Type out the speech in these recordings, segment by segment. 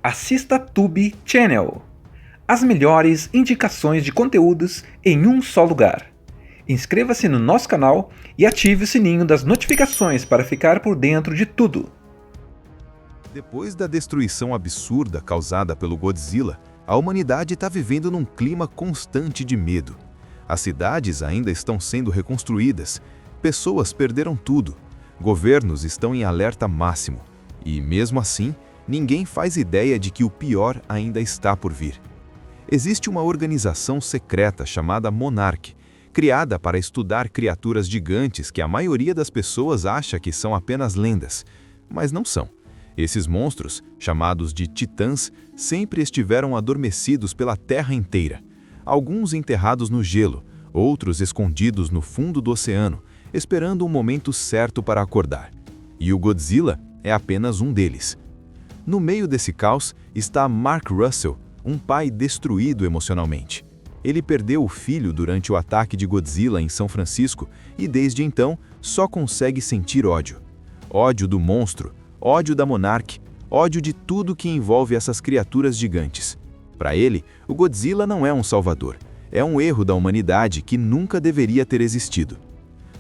Assista Tube Channel. As melhores indicações de conteúdos em um só lugar. Inscreva-se no nosso canal e ative o sininho das notificações para ficar por dentro de tudo. Depois da destruição absurda causada pelo Godzilla, a humanidade está vivendo num clima constante de medo. As cidades ainda estão sendo reconstruídas, pessoas perderam tudo, governos estão em alerta máximo. E, mesmo assim, ninguém faz ideia de que o pior ainda está por vir. Existe uma organização secreta chamada Monarch, criada para estudar criaturas gigantes que a maioria das pessoas acha que são apenas lendas, mas não são. Esses monstros, chamados de titãs, sempre estiveram adormecidos pela Terra inteira. Alguns enterrados no gelo, outros escondidos no fundo do oceano, esperando o momento certo para acordar. E o Godzilla é apenas um deles. No meio desse caos está Mark Russell, um pai destruído emocionalmente. Ele perdeu o filho durante o ataque de Godzilla em São Francisco e, desde então, só consegue sentir ódio. Ódio do monstro, ódio da Monarch, ódio de tudo que envolve essas criaturas gigantes. Para ele, o Godzilla não é um salvador. É um erro da humanidade que nunca deveria ter existido.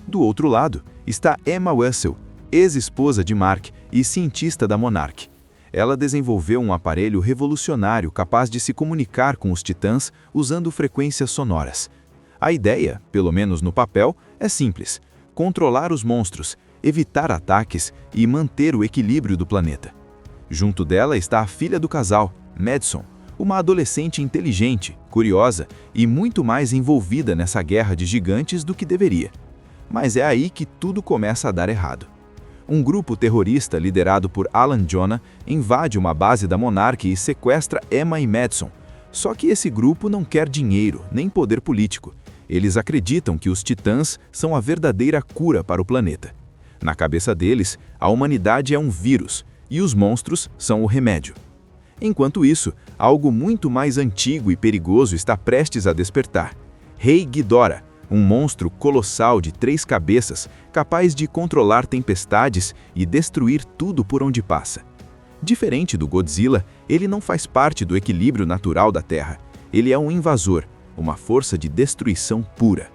Do outro lado, está Emma Russell, ex-esposa de Mark e cientista da Monarch. Ela desenvolveu um aparelho revolucionário capaz de se comunicar com os titãs usando frequências sonoras. A ideia, pelo menos no papel, é simples: controlar os monstros, evitar ataques e manter o equilíbrio do planeta. Junto dela está a filha do casal, Madison, uma adolescente inteligente, curiosa e muito mais envolvida nessa guerra de gigantes do que deveria. Mas é aí que tudo começa a dar errado. Um grupo terrorista liderado por Alan Jonah invade uma base da Monarch e sequestra Emma e Madison. Só que esse grupo não quer dinheiro, nem poder político. Eles acreditam que os titãs são a verdadeira cura para o planeta. Na cabeça deles, a humanidade é um vírus e os monstros são o remédio. Enquanto isso, algo muito mais antigo e perigoso está prestes a despertar. Rei Ghidorah, um monstro colossal de 3 cabeças, capaz de controlar tempestades e destruir tudo por onde passa. Diferente do Godzilla, ele não faz parte do equilíbrio natural da Terra. Ele é um invasor, uma força de destruição pura.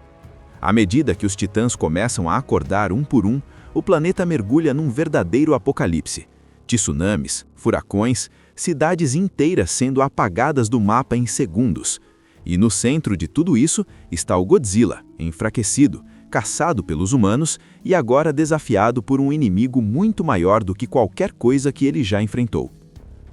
À medida que os titãs começam a acordar um por um, o planeta mergulha num verdadeiro apocalipse. Tsunamis, furacões, cidades inteiras sendo apagadas do mapa em segundos. E no centro de tudo isso está o Godzilla, enfraquecido, caçado pelos humanos e agora desafiado por um inimigo muito maior do que qualquer coisa que ele já enfrentou.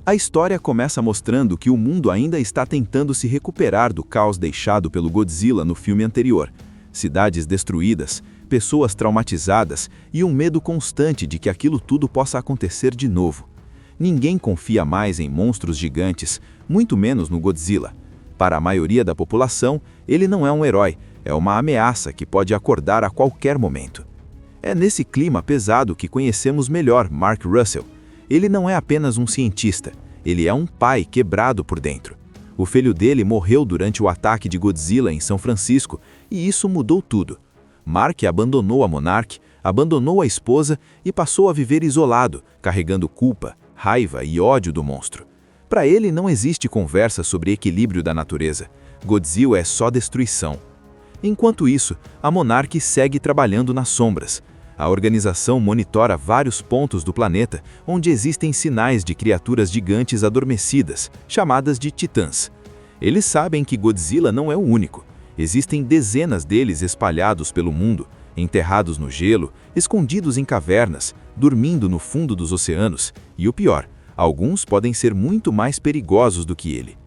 A história começa mostrando que o mundo ainda está tentando se recuperar do caos deixado pelo Godzilla no filme anterior. Cidades destruídas, pessoas traumatizadas e um medo constante de que aquilo tudo possa acontecer de novo. Ninguém confia mais em monstros gigantes, muito menos no Godzilla. Para a maioria da população, ele não é um herói, é uma ameaça que pode acordar a qualquer momento. É nesse clima pesado que conhecemos melhor Mark Russell. Ele não é apenas um cientista, ele é um pai quebrado por dentro. O filho dele morreu durante o ataque de Godzilla em São Francisco e isso mudou tudo. Mark abandonou a Monarch, abandonou a esposa e passou a viver isolado, carregando culpa, raiva e ódio do monstro. Para ele não existe conversa sobre equilíbrio da natureza. Godzilla é só destruição. Enquanto isso, a Monarch segue trabalhando nas sombras. A organização monitora vários pontos do planeta onde existem sinais de criaturas gigantes adormecidas, chamadas de titãs. Eles sabem que Godzilla não é o único. Existem dezenas deles espalhados pelo mundo, enterrados no gelo, escondidos em cavernas, dormindo no fundo dos oceanos e, o pior, alguns podem ser muito mais perigosos do que ele.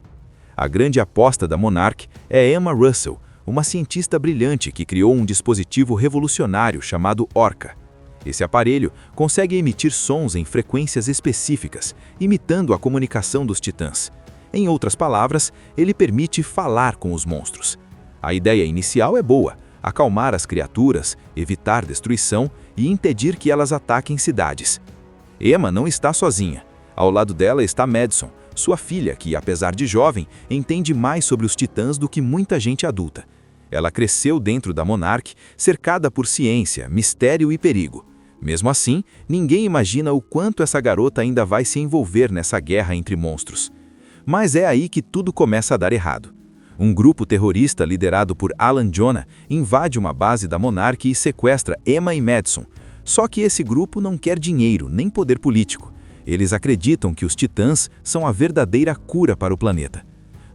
A grande aposta da Monarch é Emma Russell, uma cientista brilhante que criou um dispositivo revolucionário chamado Orca. Esse aparelho consegue emitir sons em frequências específicas, imitando a comunicação dos titãs. Em outras palavras, ele permite falar com os monstros. A ideia inicial é boa: acalmar as criaturas, evitar destruição e impedir que elas ataquem cidades. Emma não está sozinha. Ao lado dela está Madison, sua filha, que, apesar de jovem, entende mais sobre os titãs do que muita gente adulta. Ela cresceu dentro da Monarch, cercada por ciência, mistério e perigo. Mesmo assim, ninguém imagina o quanto essa garota ainda vai se envolver nessa guerra entre monstros. Mas é aí que tudo começa a dar errado. Um grupo terrorista liderado por Alan Jonah invade uma base da Monarch e sequestra Emma e Madison. Só que esse grupo não quer dinheiro nem poder político. Eles acreditam que os titãs são a verdadeira cura para o planeta.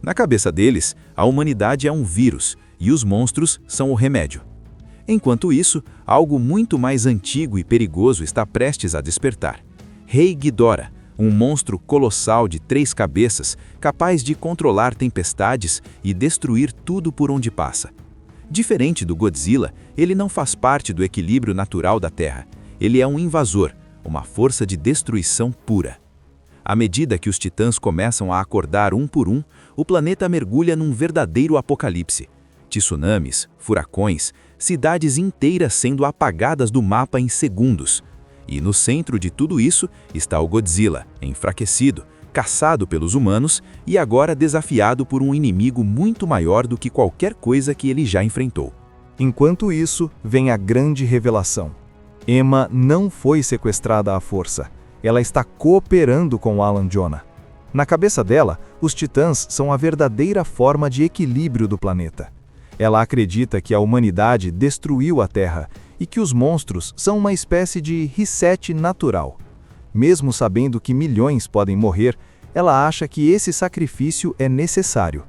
Na cabeça deles, a humanidade é um vírus e os monstros são o remédio. Enquanto isso, algo muito mais antigo e perigoso está prestes a despertar. Rei Ghidorah, um monstro colossal de 3 cabeças, capaz de controlar tempestades e destruir tudo por onde passa. Diferente do Godzilla, ele não faz parte do equilíbrio natural da Terra. Ele é um invasor, uma força de destruição pura. À medida que os titãs começam a acordar um por um, o planeta mergulha num verdadeiro apocalipse. Tsunamis, furacões, cidades inteiras sendo apagadas do mapa em segundos. E no centro de tudo isso está o Godzilla, enfraquecido, caçado pelos humanos e agora desafiado por um inimigo muito maior do que qualquer coisa que ele já enfrentou. Enquanto isso, vem a grande revelação. Emma não foi sequestrada à força. Ela está cooperando com Alan Jonah. Na cabeça dela, os titãs são a verdadeira forma de equilíbrio do planeta. Ela acredita que a humanidade destruiu a Terra e que os monstros são uma espécie de reset natural. Mesmo sabendo que milhões podem morrer, ela acha que esse sacrifício é necessário.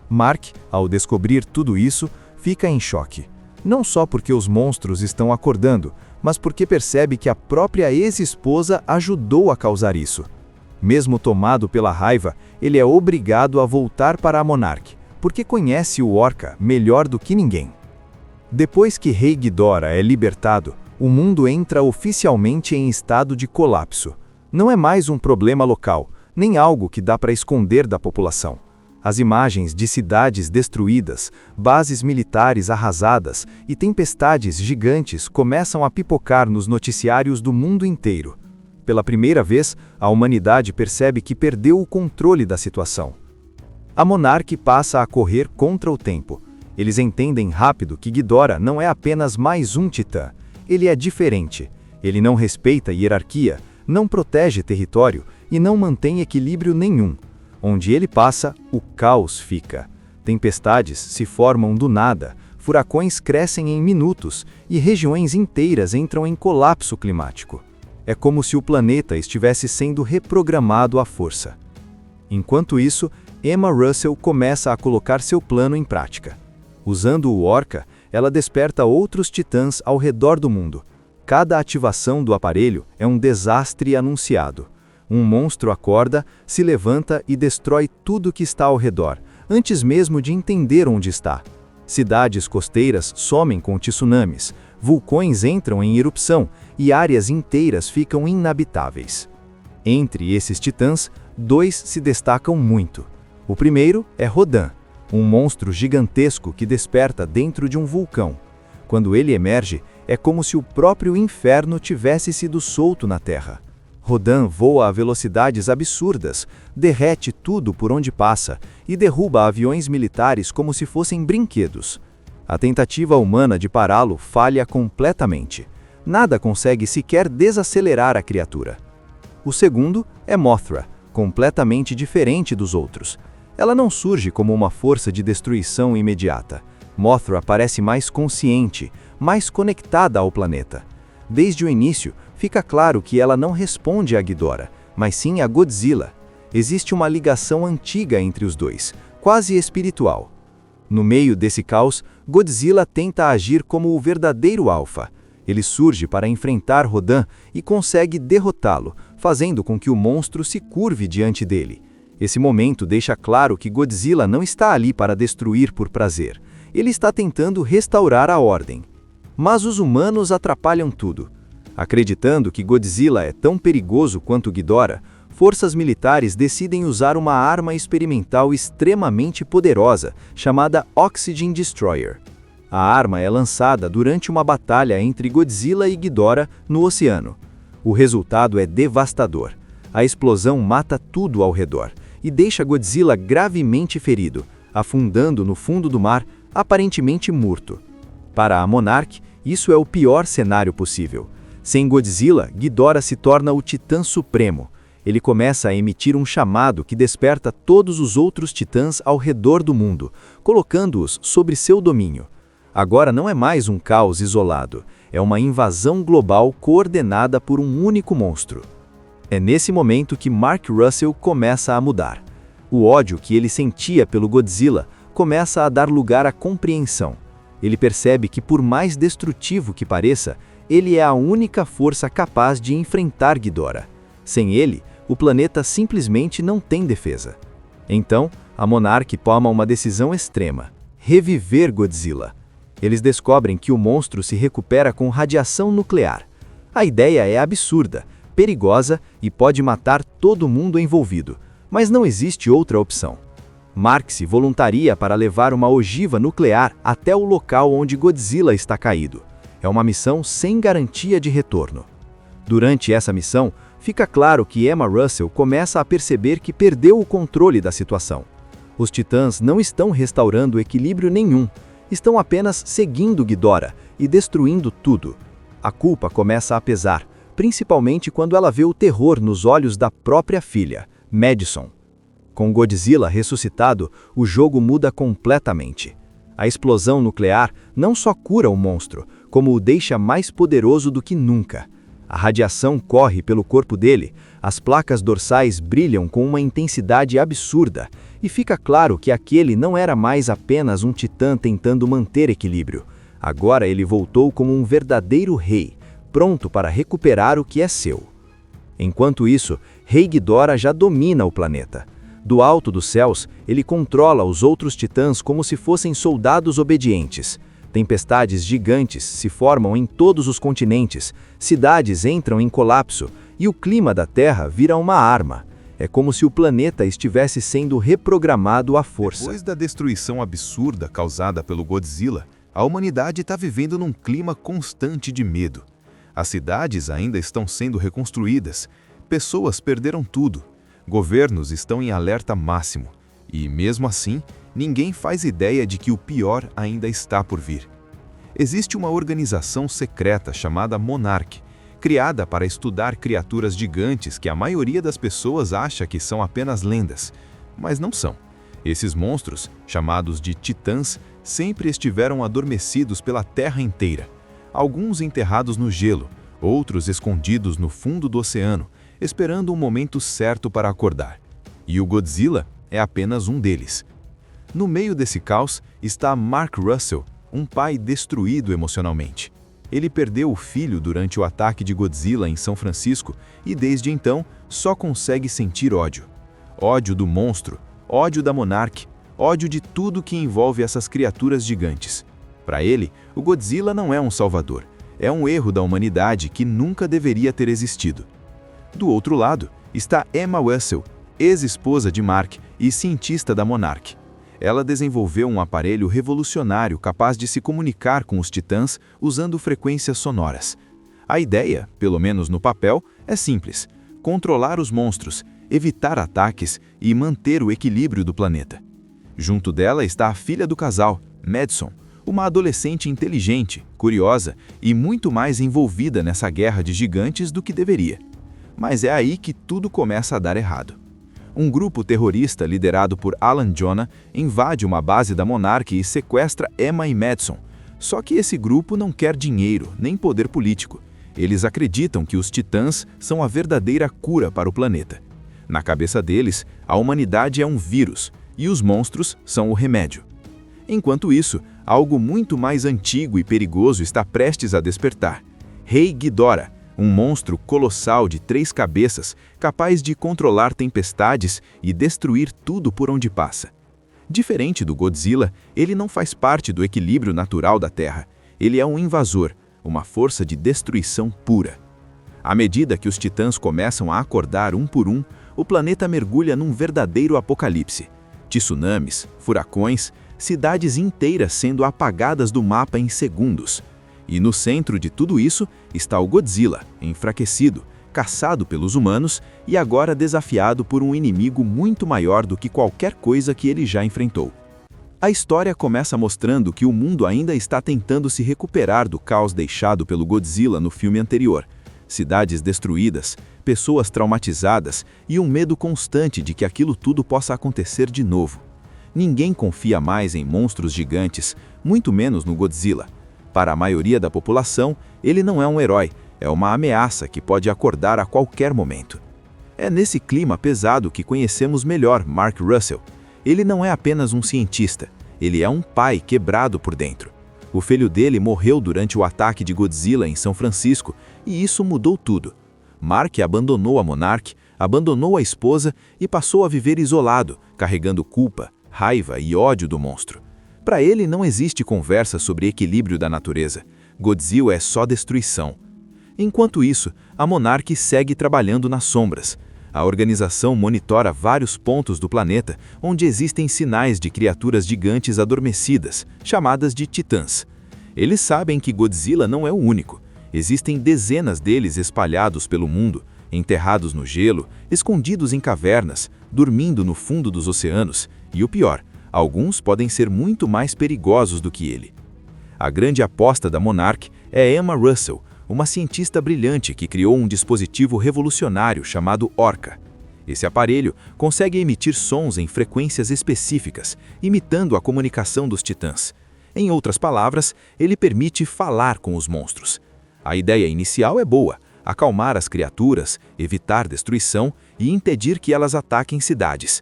Mark, ao descobrir tudo isso, fica em choque. Não só porque os monstros estão acordando, mas porque percebe que a própria ex-esposa ajudou a causar isso. Mesmo tomado pela raiva, ele é obrigado a voltar para a Monarch, porque conhece o Orca melhor do que ninguém. Depois que Rei Ghidorah é libertado, o mundo entra oficialmente em estado de colapso. Não é mais um problema local, nem algo que dá para esconder da população. As imagens de cidades destruídas, bases militares arrasadas e tempestades gigantes começam a pipocar nos noticiários do mundo inteiro. Pela primeira vez, a humanidade percebe que perdeu o controle da situação. A Monarch passa a correr contra o tempo. Eles entendem rápido que Ghidorah não é apenas mais um titã. Ele é diferente. Ele não respeita hierarquia, não protege território e não mantém equilíbrio nenhum. Onde ele passa, o caos fica. Tempestades se formam do nada, furacões crescem em minutos e regiões inteiras entram em colapso climático. É como se o planeta estivesse sendo reprogramado à força. Enquanto isso, Emma Russell começa a colocar seu plano em prática. Usando o Orca, ela desperta outros titãs ao redor do mundo. Cada ativação do aparelho é um desastre anunciado. Um monstro acorda, se levanta e destrói tudo que está ao redor, antes mesmo de entender onde está. Cidades costeiras somem com tsunamis, vulcões entram em erupção e áreas inteiras ficam inabitáveis. Entre esses titãs, 2 se destacam muito. O primeiro é Rodan, um monstro gigantesco que desperta dentro de um vulcão. Quando ele emerge, é como se o próprio inferno tivesse sido solto na Terra. Rodan voa a velocidades absurdas, derrete tudo por onde passa e derruba aviões militares como se fossem brinquedos. A tentativa humana de pará-lo falha completamente. Nada consegue sequer desacelerar a criatura. O segundo é Mothra, completamente diferente dos outros. Ela não surge como uma força de destruição imediata. Mothra parece mais consciente, mais conectada ao planeta. Desde o início, fica claro que ela não responde a Ghidorah, mas sim a Godzilla. Existe uma ligação antiga entre os dois, quase espiritual. No meio desse caos, Godzilla tenta agir como o verdadeiro alfa. Ele surge para enfrentar Rodan e consegue derrotá-lo, fazendo com que o monstro se curve diante dele. Esse momento deixa claro que Godzilla não está ali para destruir por prazer. Ele está tentando restaurar a ordem. Mas os humanos atrapalham tudo. Acreditando que Godzilla é tão perigoso quanto Ghidorah, forças militares decidem usar uma arma experimental extremamente poderosa, chamada Oxygen Destroyer. A arma é lançada durante uma batalha entre Godzilla e Ghidorah no oceano. O resultado é devastador. A explosão mata tudo ao redor e deixa Godzilla gravemente ferido, afundando no fundo do mar, aparentemente morto. Para a Monarch, isso é o pior cenário possível. Sem Godzilla, Ghidorah se torna o Titã Supremo. Ele começa a emitir um chamado que desperta todos os outros titãs ao redor do mundo, colocando-os sob seu domínio. Agora não é mais um caos isolado, é uma invasão global coordenada por um único monstro. É nesse momento que Mark Russell começa a mudar. O ódio que ele sentia pelo Godzilla começa a dar lugar à compreensão. Ele percebe que, por mais destrutivo que pareça, ele é a única força capaz de enfrentar Ghidorah. Sem ele, o planeta simplesmente não tem defesa. Então, a Monarch toma uma decisão extrema: reviver Godzilla. Eles descobrem que o monstro se recupera com radiação nuclear. A ideia é absurda, perigosa e pode matar todo mundo envolvido, mas não existe outra opção. Mark se voluntaria para levar uma ogiva nuclear até o local onde Godzilla está caído. É uma missão sem garantia de retorno. Durante essa missão, fica claro que Emma Russell começa a perceber que perdeu o controle da situação. Os titãs não estão restaurando equilíbrio nenhum, estão apenas seguindo Ghidorah e destruindo tudo. A culpa começa a pesar, principalmente quando ela vê o terror nos olhos da própria filha, Madison. Com Godzilla ressuscitado, o jogo muda completamente. A explosão nuclear não só cura o monstro, como o deixa mais poderoso do que nunca. A radiação corre pelo corpo dele, as placas dorsais brilham com uma intensidade absurda, e fica claro que aquele não era mais apenas um titã tentando manter equilíbrio. Agora ele voltou como um verdadeiro rei, pronto para recuperar o que é seu. Enquanto isso, Rei Ghidorah já domina o planeta. Do alto dos céus, ele controla os outros titãs como se fossem soldados obedientes. Tempestades gigantes se formam em todos os continentes, cidades entram em colapso e o clima da Terra vira uma arma. É como se o planeta estivesse sendo reprogramado à força. Depois da destruição absurda causada pelo Godzilla, a humanidade está vivendo num clima constante de medo. As cidades ainda estão sendo reconstruídas, pessoas perderam tudo, governos estão em alerta máximo e, mesmo assim, ninguém faz ideia de que o pior ainda está por vir. Existe uma organização secreta chamada Monarch, criada para estudar criaturas gigantes que a maioria das pessoas acha que são apenas lendas, mas não são. Esses monstros, chamados de titãs, sempre estiveram adormecidos pela Terra inteira. Alguns enterrados no gelo, outros escondidos no fundo do oceano, esperando um momento certo para acordar. E o Godzilla é apenas um deles. No meio desse caos está Mark Russell, um pai destruído emocionalmente. Ele perdeu o filho durante o ataque de Godzilla em São Francisco e desde então só consegue sentir ódio. Ódio do monstro, ódio da Monarch, ódio de tudo que envolve essas criaturas gigantes. Para ele, o Godzilla não é um salvador, é um erro da humanidade que nunca deveria ter existido. Do outro lado está Emma Russell, ex-esposa de Mark e cientista da Monarch. Ela desenvolveu um aparelho revolucionário capaz de se comunicar com os titãs usando frequências sonoras. A ideia, pelo menos no papel, é simples: controlar os monstros, evitar ataques e manter o equilíbrio do planeta. Junto dela está a filha do casal, Madison, uma adolescente inteligente, curiosa e muito mais envolvida nessa guerra de gigantes do que deveria. Mas é aí que tudo começa a dar errado. Um grupo terrorista liderado por Alan Jonah invade uma base da Monarch e sequestra Emma e Madison. Só que esse grupo não quer dinheiro, nem poder político. Eles acreditam que os titãs são a verdadeira cura para o planeta. Na cabeça deles, a humanidade é um vírus e os monstros são o remédio. Enquanto isso, algo muito mais antigo e perigoso está prestes a despertar. Rei Ghidorah, um monstro colossal de 3 cabeças, capaz de controlar tempestades e destruir tudo por onde passa. Diferente do Godzilla, ele não faz parte do equilíbrio natural da Terra. Ele é um invasor, uma força de destruição pura. À medida que os titãs começam a acordar um por um, o planeta mergulha num verdadeiro apocalipse. Tsunamis, furacões, cidades inteiras sendo apagadas do mapa em segundos. E no centro de tudo isso está o Godzilla, enfraquecido, caçado pelos humanos e agora desafiado por um inimigo muito maior do que qualquer coisa que ele já enfrentou. A história começa mostrando que o mundo ainda está tentando se recuperar do caos deixado pelo Godzilla no filme anterior, cidades destruídas, pessoas traumatizadas e um medo constante de que aquilo tudo possa acontecer de novo. Ninguém confia mais em monstros gigantes, muito menos no Godzilla. Para a maioria da população, ele não é um herói, é uma ameaça que pode acordar a qualquer momento. É nesse clima pesado que conhecemos melhor Mark Russell. Ele não é apenas um cientista, ele é um pai quebrado por dentro. O filho dele morreu durante o ataque de Godzilla em São Francisco, e isso mudou tudo. Mark abandonou a Monarch, abandonou a esposa e passou a viver isolado, carregando culpa, raiva e ódio do monstro. Para ele não existe conversa sobre equilíbrio da natureza. Godzilla é só destruição. Enquanto isso, a Monarch segue trabalhando nas sombras. A organização monitora vários pontos do planeta onde existem sinais de criaturas gigantes adormecidas, chamadas de titãs. Eles sabem que Godzilla não é o único. Existem dezenas deles espalhados pelo mundo, enterrados no gelo, escondidos em cavernas, dormindo no fundo dos oceanos, e o pior, alguns podem ser muito mais perigosos do que ele. A grande aposta da Monarch é Emma Russell, uma cientista brilhante que criou um dispositivo revolucionário chamado Orca. Esse aparelho consegue emitir sons em frequências específicas, imitando a comunicação dos titãs. Em outras palavras, ele permite falar com os monstros. A ideia inicial é boa: acalmar as criaturas, evitar destruição e impedir que elas ataquem cidades.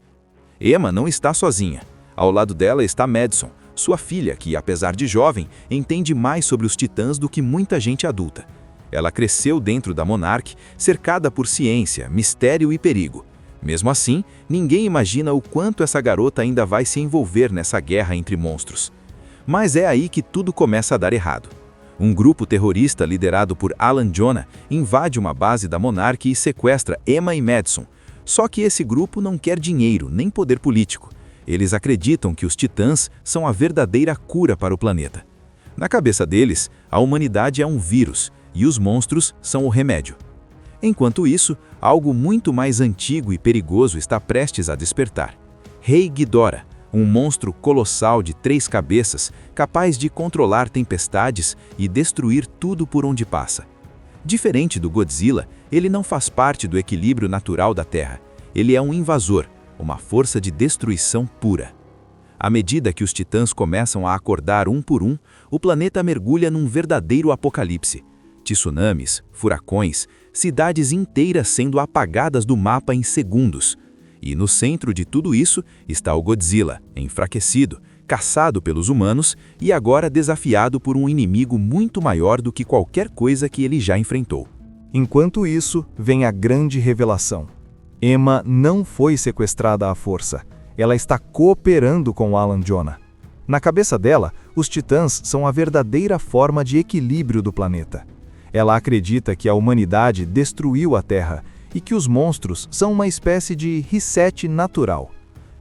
Emma não está sozinha. Ao lado dela está Madison, sua filha, que, apesar de jovem, entende mais sobre os titãs do que muita gente adulta. Ela cresceu dentro da Monarch, cercada por ciência, mistério e perigo. Mesmo assim, ninguém imagina o quanto essa garota ainda vai se envolver nessa guerra entre monstros. Mas é aí que tudo começa a dar errado. Um grupo terrorista liderado por Alan Jonah invade uma base da Monarch e sequestra Emma e Madison. Só que esse grupo não quer dinheiro nem poder político. Eles acreditam que os titãs são a verdadeira cura para o planeta. Na cabeça deles, a humanidade é um vírus e os monstros são o remédio. Enquanto isso, algo muito mais antigo e perigoso está prestes a despertar. Rei Ghidorah, um monstro colossal de 3 cabeças, capaz de controlar tempestades e destruir tudo por onde passa. Diferente do Godzilla, ele não faz parte do equilíbrio natural da Terra. Ele é um invasor, uma força de destruição pura. À medida que os titãs começam a acordar um por um, o planeta mergulha num verdadeiro apocalipse. Tsunamis, furacões, cidades inteiras sendo apagadas do mapa em segundos. E no centro de tudo isso está o Godzilla, enfraquecido, caçado pelos humanos e agora desafiado por um inimigo muito maior do que qualquer coisa que ele já enfrentou. Enquanto isso, vem a grande revelação. Emma não foi sequestrada à força. Ela está cooperando com Alan Jonah. Na cabeça dela, os titãs são a verdadeira forma de equilíbrio do planeta. Ela acredita que a humanidade destruiu a Terra e que os monstros são uma espécie de reset natural.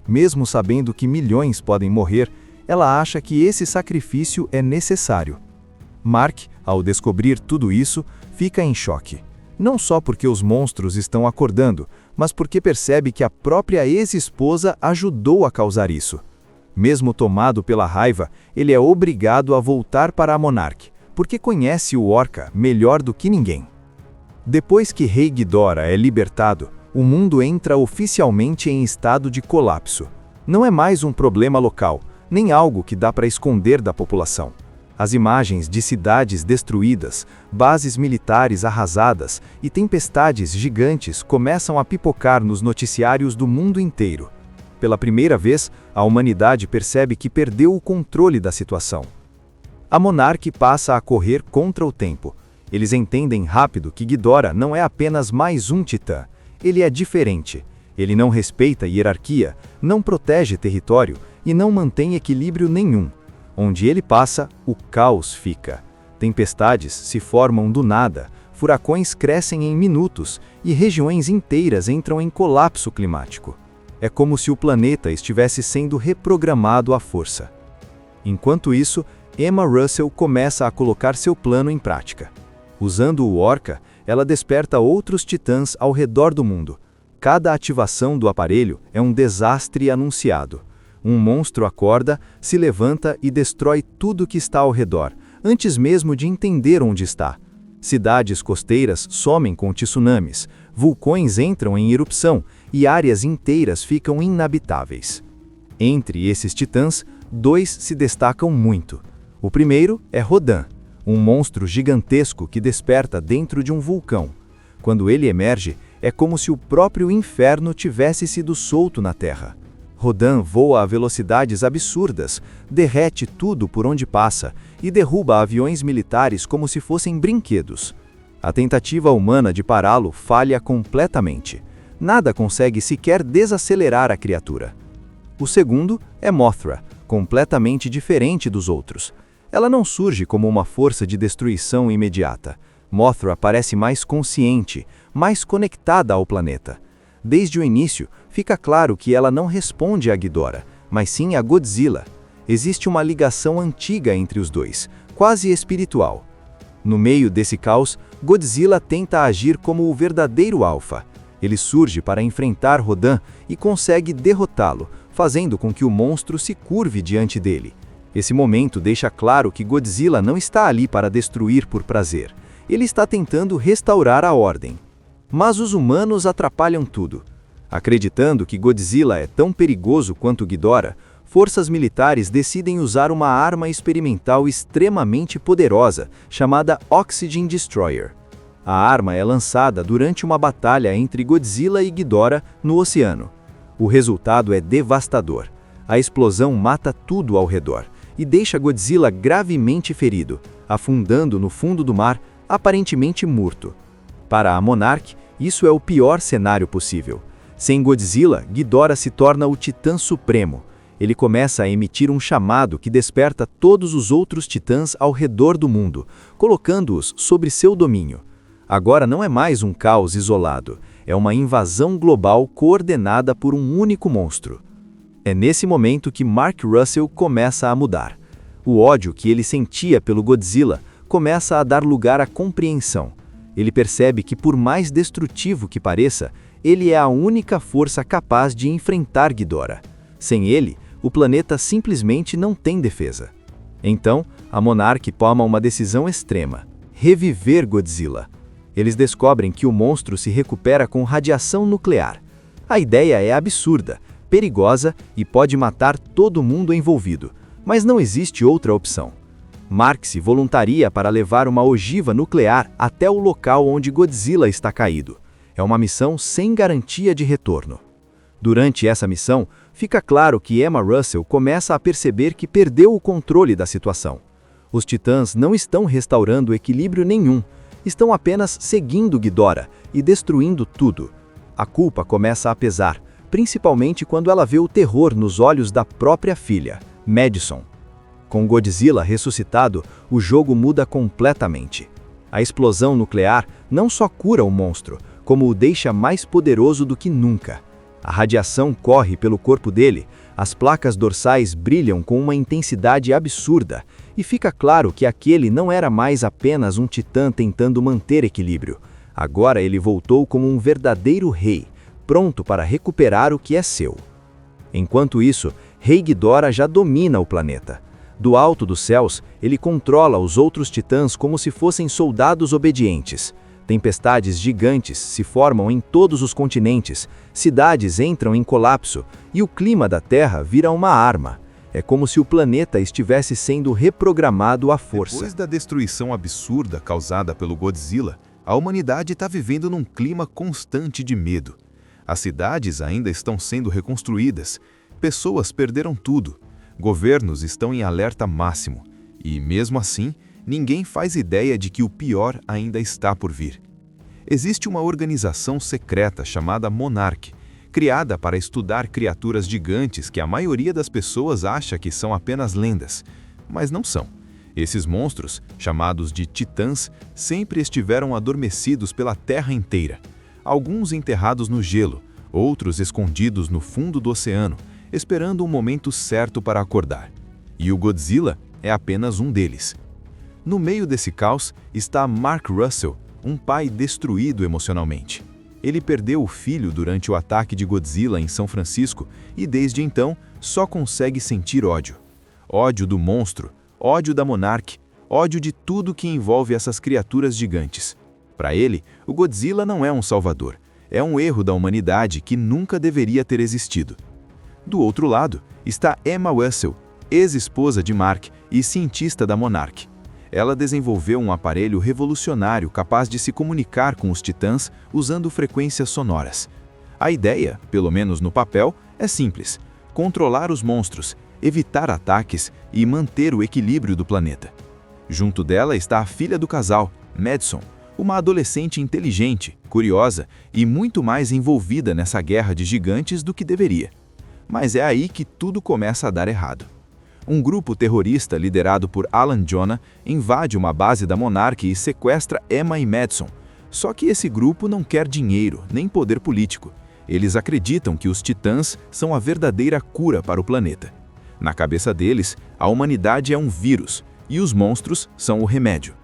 Mesmo sabendo que milhões podem morrer, ela acha que esse sacrifício é necessário. Mark, ao descobrir tudo isso, fica em choque. Não só porque os monstros estão acordando, mas porque percebe que a própria ex-esposa ajudou a causar isso. Mesmo tomado pela raiva, ele é obrigado a voltar para a Monarch, porque conhece o Orca melhor do que ninguém. Depois que Rei Ghidorah é libertado, o mundo entra oficialmente em estado de colapso. Não é mais um problema local, nem algo que dá para esconder da população. As imagens de cidades destruídas, bases militares arrasadas e tempestades gigantes começam a pipocar nos noticiários do mundo inteiro. Pela primeira vez, a humanidade percebe que perdeu o controle da situação. A Monarch passa a correr contra o tempo. Eles entendem rápido que Ghidorah não é apenas mais um titã. Ele é diferente. Ele não respeita hierarquia, não protege território e não mantém equilíbrio nenhum. Onde ele passa, o caos fica. Tempestades se formam do nada, furacões crescem em minutos e regiões inteiras entram em colapso climático. É como se o planeta estivesse sendo reprogramado à força. Enquanto isso, Emma Russell começa a colocar seu plano em prática. Usando o Orca, ela desperta outros titãs ao redor do mundo. Cada ativação do aparelho é um desastre anunciado. Um monstro acorda, se levanta e destrói tudo que está ao redor, antes mesmo de entender onde está. Cidades costeiras somem com tsunamis, vulcões entram em erupção e áreas inteiras ficam inabitáveis. Entre esses titãs, 2 se destacam muito. O primeiro é Rodan, um monstro gigantesco que desperta dentro de um vulcão. Quando ele emerge, é como se o próprio inferno tivesse sido solto na Terra. Rodan voa a velocidades absurdas, derrete tudo por onde passa e derruba aviões militares como se fossem brinquedos. A tentativa humana de pará-lo falha completamente. Nada consegue sequer desacelerar a criatura. O segundo é Mothra, completamente diferente dos outros. Ela não surge como uma força de destruição imediata. Mothra parece mais consciente, mais conectada ao planeta. Desde o início, fica claro que ela não responde a Ghidorah, mas sim a Godzilla. Existe uma ligação antiga entre os dois, quase espiritual. No meio desse caos, Godzilla tenta agir como o verdadeiro alfa. Ele surge para enfrentar Rodan e consegue derrotá-lo, fazendo com que o monstro se curve diante dele. Esse momento deixa claro que Godzilla não está ali para destruir por prazer. Ele está tentando restaurar a ordem. Mas os humanos atrapalham tudo. Acreditando que Godzilla é tão perigoso quanto Ghidorah, forças militares decidem usar uma arma experimental extremamente poderosa, chamada Oxygen Destroyer. A arma é lançada durante uma batalha entre Godzilla e Ghidorah no oceano. O resultado é devastador. A explosão mata tudo ao redor e deixa Godzilla gravemente ferido, afundando no fundo do mar, aparentemente morto. Para a Monarch, isso é o pior cenário possível. Sem Godzilla, Ghidorah se torna o Titã Supremo. Ele começa a emitir um chamado que desperta todos os outros titãs ao redor do mundo, colocando-os sobre seu domínio. Agora não é mais um caos isolado, é uma invasão global coordenada por um único monstro. É nesse momento que Mark Russell começa a mudar. O ódio que ele sentia pelo Godzilla começa a dar lugar à compreensão. Ele percebe que, por mais destrutivo que pareça, ele é a única força capaz de enfrentar Ghidorah. Sem ele, o planeta simplesmente não tem defesa. Então, a Monarch toma uma decisão extrema: reviver Godzilla. Eles descobrem que o monstro se recupera com radiação nuclear. A ideia é absurda, perigosa e pode matar todo mundo envolvido, mas não existe outra opção. Mark se voluntaria para levar uma ogiva nuclear até o local onde Godzilla está caído. É uma missão sem garantia de retorno. Durante essa missão, fica claro que Emma Russell começa a perceber que perdeu o controle da situação. Os titãs não estão restaurando equilíbrio nenhum, estão apenas seguindo Ghidorah e destruindo tudo. A culpa começa a pesar, principalmente quando ela vê o terror nos olhos da própria filha, Madison. Com Godzilla ressuscitado, o jogo muda completamente. A explosão nuclear não só cura o monstro, como o deixa mais poderoso do que nunca. A radiação corre pelo corpo dele, as placas dorsais brilham com uma intensidade absurda, e fica claro que aquele não era mais apenas um titã tentando manter equilíbrio. Agora ele voltou como um verdadeiro rei, pronto para recuperar o que é seu. Enquanto isso, Rei Ghidorah já domina o planeta. Do alto dos céus, ele controla os outros titãs como se fossem soldados obedientes. Tempestades gigantes se formam em todos os continentes, cidades entram em colapso e o clima da Terra vira uma arma. É como se o planeta estivesse sendo reprogramado à força. Depois da destruição absurda causada pelo Godzilla, a humanidade está vivendo num clima constante de medo. As cidades ainda estão sendo reconstruídas, pessoas perderam tudo. Governos estão em alerta máximo, e mesmo assim, ninguém faz ideia de que o pior ainda está por vir. Existe uma organização secreta chamada Monarch, criada para estudar criaturas gigantes que a maioria das pessoas acha que são apenas lendas, mas não são. Esses monstros, chamados de titãs, sempre estiveram adormecidos pela Terra inteira. Alguns enterrados no gelo, outros escondidos no fundo do oceano, esperando o momento certo para acordar. E o Godzilla é apenas um deles. No meio desse caos está Mark Russell, um pai destruído emocionalmente. Ele perdeu o filho durante o ataque de Godzilla em São Francisco e desde então só consegue sentir ódio. Ódio do monstro, ódio da Monarch, ódio de tudo que envolve essas criaturas gigantes. Para ele, o Godzilla não é um salvador, é um erro da humanidade que nunca deveria ter existido. Do outro lado, está Emma Russell, ex-esposa de Mark e cientista da Monarch. Ela desenvolveu um aparelho revolucionário capaz de se comunicar com os titãs usando frequências sonoras. A ideia, pelo menos no papel, é simples: controlar os monstros, evitar ataques e manter o equilíbrio do planeta. Junto dela está a filha do casal, Madison, uma adolescente inteligente, curiosa e muito mais envolvida nessa guerra de gigantes do que deveria. Mas é aí que tudo começa a dar errado. Um grupo terrorista liderado por Alan Jonah invade uma base da Monarch e sequestra Emma e Madison. Só que esse grupo não quer dinheiro, nem poder político. Eles acreditam que os titãs são a verdadeira cura para o planeta. Na cabeça deles, a humanidade é um vírus e os monstros são o remédio.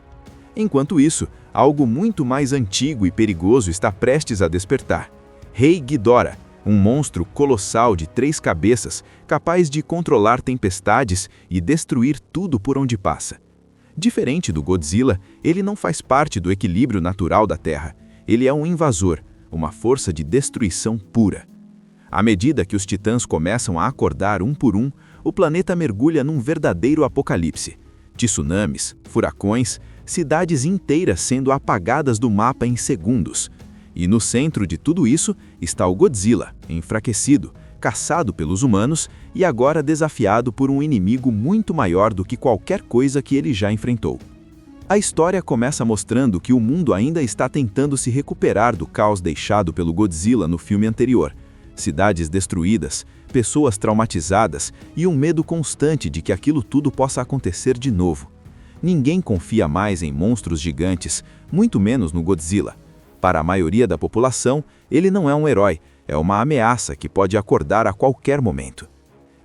Enquanto isso, algo muito mais antigo e perigoso está prestes a despertar. Rei Ghidorah, um monstro colossal de 3 cabeças, capaz de controlar tempestades e destruir tudo por onde passa. Diferente do Godzilla, ele não faz parte do equilíbrio natural da Terra. Ele é um invasor, uma força de destruição pura. À medida que os titãs começam a acordar um por um, o planeta mergulha num verdadeiro apocalipse. Tsunamis, furacões, cidades inteiras sendo apagadas do mapa em segundos. E no centro de tudo isso está o Godzilla, enfraquecido, caçado pelos humanos e agora desafiado por um inimigo muito maior do que qualquer coisa que ele já enfrentou. A história começa mostrando que o mundo ainda está tentando se recuperar do caos deixado pelo Godzilla no filme anterior. Cidades destruídas, pessoas traumatizadas e um medo constante de que aquilo tudo possa acontecer de novo. Ninguém confia mais em monstros gigantes, muito menos no Godzilla. Para a maioria da população, ele não é um herói, é uma ameaça que pode acordar a qualquer momento.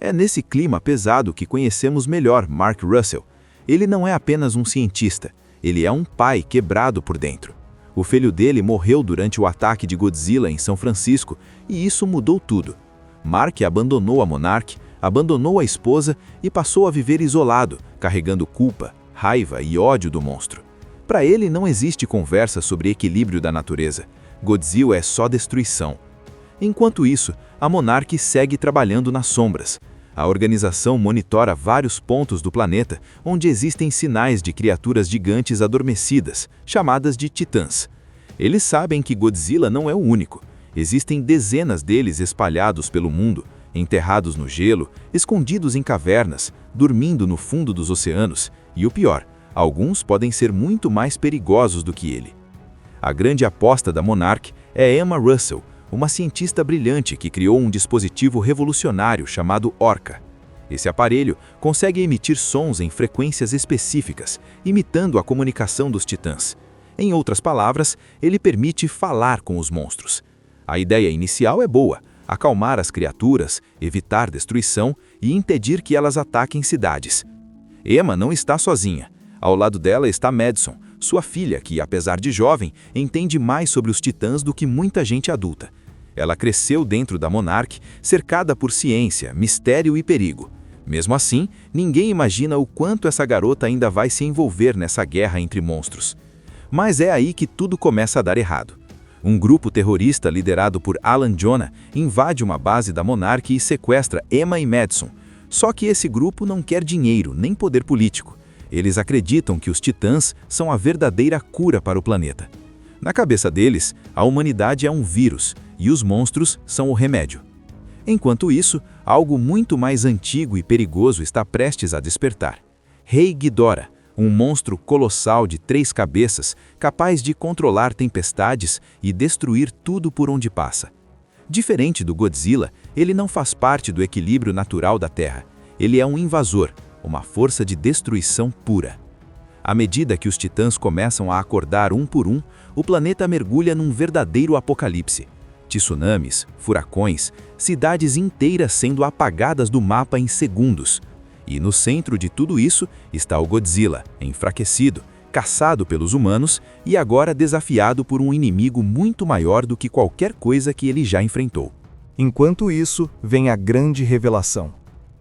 É nesse clima pesado que conhecemos melhor Mark Russell. Ele não é apenas um cientista, ele é um pai quebrado por dentro. O filho dele morreu durante o ataque de Godzilla em São Francisco e isso mudou tudo. Mark abandonou a Monarch, abandonou a esposa e passou a viver isolado, carregando culpa, raiva e ódio do monstro. Para ele não existe conversa sobre equilíbrio da natureza. Godzilla é só destruição. Enquanto isso, a Monarch segue trabalhando nas sombras. A organização monitora vários pontos do planeta onde existem sinais de criaturas gigantes adormecidas, chamadas de titãs. Eles sabem que Godzilla não é o único. Existem dezenas deles espalhados pelo mundo, enterrados no gelo, escondidos em cavernas, dormindo no fundo dos oceanos e, o pior, alguns podem ser muito mais perigosos do que ele. A grande aposta da Monarch é Emma Russell, uma cientista brilhante que criou um dispositivo revolucionário chamado Orca. Esse aparelho consegue emitir sons em frequências específicas, imitando a comunicação dos titãs. Em outras palavras, ele permite falar com os monstros. A ideia inicial é boa: acalmar as criaturas, evitar destruição e impedir que elas ataquem cidades. Emma não está sozinha. Ao lado dela está Madison, sua filha, que, apesar de jovem, entende mais sobre os titãs do que muita gente adulta. Ela cresceu dentro da Monarch, cercada por ciência, mistério e perigo. Mesmo assim, ninguém imagina o quanto essa garota ainda vai se envolver nessa guerra entre monstros. Mas é aí que tudo começa a dar errado. Um grupo terrorista liderado por Alan Jonah invade uma base da Monarch e sequestra Emma e Madison. Só que esse grupo não quer dinheiro nem poder político. Eles acreditam que os titãs são a verdadeira cura para o planeta. Na cabeça deles, a humanidade é um vírus e os monstros são o remédio. Enquanto isso, algo muito mais antigo e perigoso está prestes a despertar. Rei Ghidorah, um monstro colossal de 3 cabeças, capaz de controlar tempestades e destruir tudo por onde passa. Diferente do Godzilla, ele não faz parte do equilíbrio natural da Terra. Ele é um invasor, uma força de destruição pura. À medida que os titãs começam a acordar um por um, o planeta mergulha num verdadeiro apocalipse. Tsunamis, furacões, cidades inteiras sendo apagadas do mapa em segundos. E no centro de tudo isso está o Godzilla, enfraquecido, caçado pelos humanos e agora desafiado por um inimigo muito maior do que qualquer coisa que ele já enfrentou. Enquanto isso, vem a grande revelação.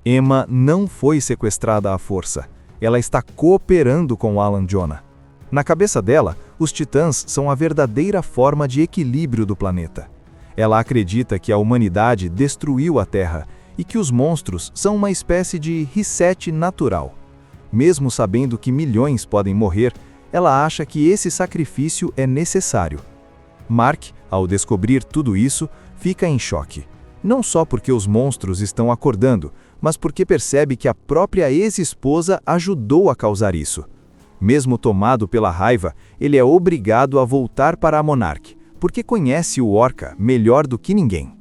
Emma não foi sequestrada à força. Ela está cooperando com Alan Jonah. Na cabeça dela, os titãs são a verdadeira forma de equilíbrio do planeta. Ela acredita que a humanidade destruiu a Terra e que os monstros são uma espécie de reset natural. Mesmo sabendo que milhões podem morrer, ela acha que esse sacrifício é necessário. Mark, ao descobrir tudo isso, fica em choque. Não só porque os monstros estão acordando, mas porque percebe que a própria ex-esposa ajudou a causar isso. Mesmo tomado pela raiva, ele é obrigado a voltar para a Monarch, porque conhece o Orca melhor do que ninguém.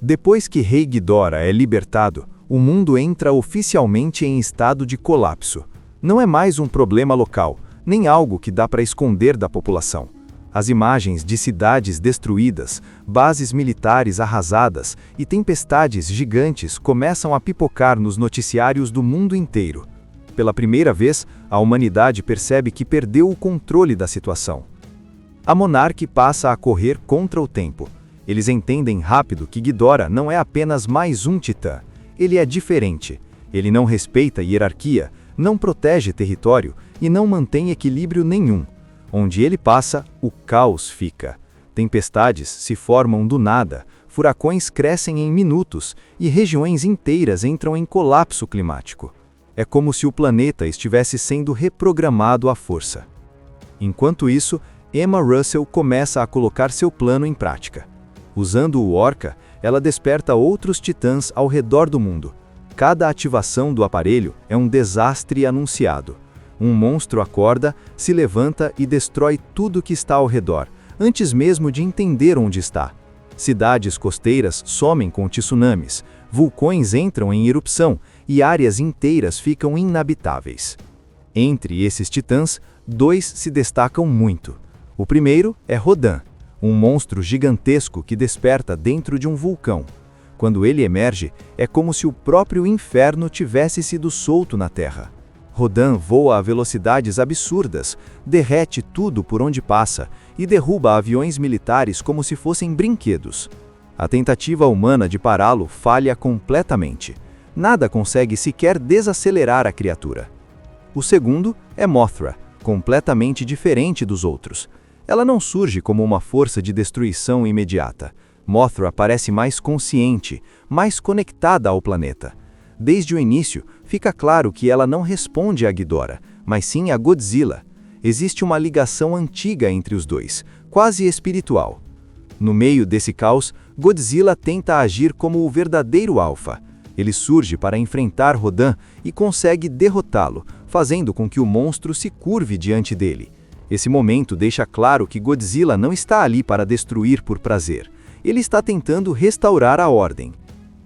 Depois que Rei Ghidorah é libertado, o mundo entra oficialmente em estado de colapso. Não é mais um problema local, nem algo que dá para esconder da população. As imagens de cidades destruídas, bases militares arrasadas e tempestades gigantes começam a pipocar nos noticiários do mundo inteiro. Pela primeira vez, a humanidade percebe que perdeu o controle da situação. A Monarch passa a correr contra o tempo. Eles entendem rápido que Ghidorah não é apenas mais um titã. Ele é diferente. Ele não respeita hierarquia, não protege território e não mantém equilíbrio nenhum. Onde ele passa, o caos fica. Tempestades se formam do nada, furacões crescem em minutos e regiões inteiras entram em colapso climático. É como se o planeta estivesse sendo reprogramado à força. Enquanto isso, Emma Russell começa a colocar seu plano em prática. Usando o Orca, ela desperta outros titãs ao redor do mundo. Cada ativação do aparelho é um desastre anunciado. Um monstro acorda, se levanta e destrói tudo que está ao redor, antes mesmo de entender onde está. Cidades costeiras somem com tsunamis, vulcões entram em erupção e áreas inteiras ficam inabitáveis. Entre esses titãs, 2 se destacam muito. O primeiro é Rodan, um monstro gigantesco que desperta dentro de um vulcão. Quando ele emerge, é como se o próprio inferno tivesse sido solto na Terra. Rodan voa a velocidades absurdas, derrete tudo por onde passa e derruba aviões militares como se fossem brinquedos. A tentativa humana de pará-lo falha completamente. Nada consegue sequer desacelerar a criatura. O segundo é Mothra, completamente diferente dos outros. Ela não surge como uma força de destruição imediata. Mothra parece mais consciente, mais conectada ao planeta. Desde o início, fica claro que ela não responde a Ghidorah, mas sim a Godzilla. Existe uma ligação antiga entre os dois, quase espiritual. No meio desse caos, Godzilla tenta agir como o verdadeiro alfa. Ele surge para enfrentar Rodan e consegue derrotá-lo, fazendo com que o monstro se curve diante dele. Esse momento deixa claro que Godzilla não está ali para destruir por prazer. Ele está tentando restaurar a ordem.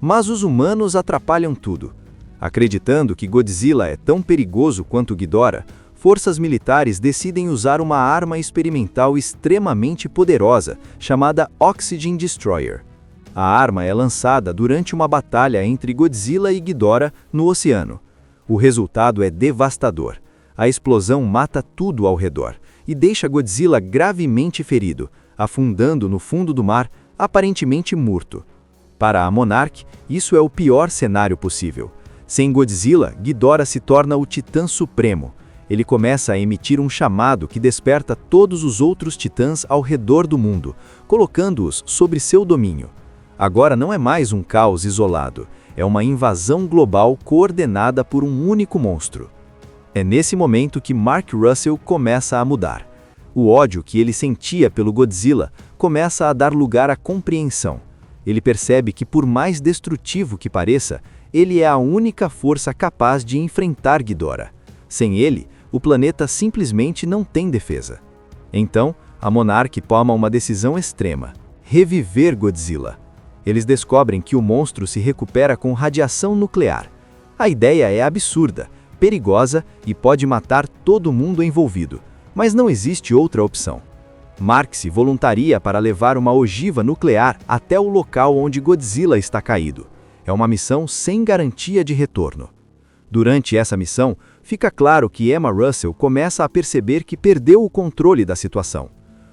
Mas os humanos atrapalham tudo. Acreditando que Godzilla é tão perigoso quanto Ghidorah, forças militares decidem usar uma arma experimental extremamente poderosa, chamada Oxygen Destroyer. A arma é lançada durante uma batalha entre Godzilla e Ghidorah no oceano. O resultado é devastador. A explosão mata tudo ao redor e deixa Godzilla gravemente ferido, afundando no fundo do mar, aparentemente morto. Para a Monarch, isso é o pior cenário possível. Sem Godzilla, Ghidorah se torna o Titã Supremo. Ele começa a emitir um chamado que desperta todos os outros titãs ao redor do mundo, colocando-os sob seu domínio. Agora não é mais um caos isolado, é uma invasão global coordenada por um único monstro. É nesse momento que Mark Russell começa a mudar. O ódio que ele sentia pelo Godzilla começa a dar lugar à compreensão. Ele percebe que, por mais destrutivo que pareça, ele é a única força capaz de enfrentar Ghidorah. Sem ele, o planeta simplesmente não tem defesa. Então, a Monarch toma uma decisão extrema: reviver Godzilla. Eles descobrem que o monstro se recupera com radiação nuclear. A ideia é absurda, perigosa e pode matar todo mundo envolvido, mas não existe outra opção. Mark se voluntaria para levar uma ogiva nuclear até o local onde Godzilla está caído. É uma missão sem garantia de retorno. Durante essa missão, fica claro que Emma Russell começa a perceber que perdeu o controle da situação.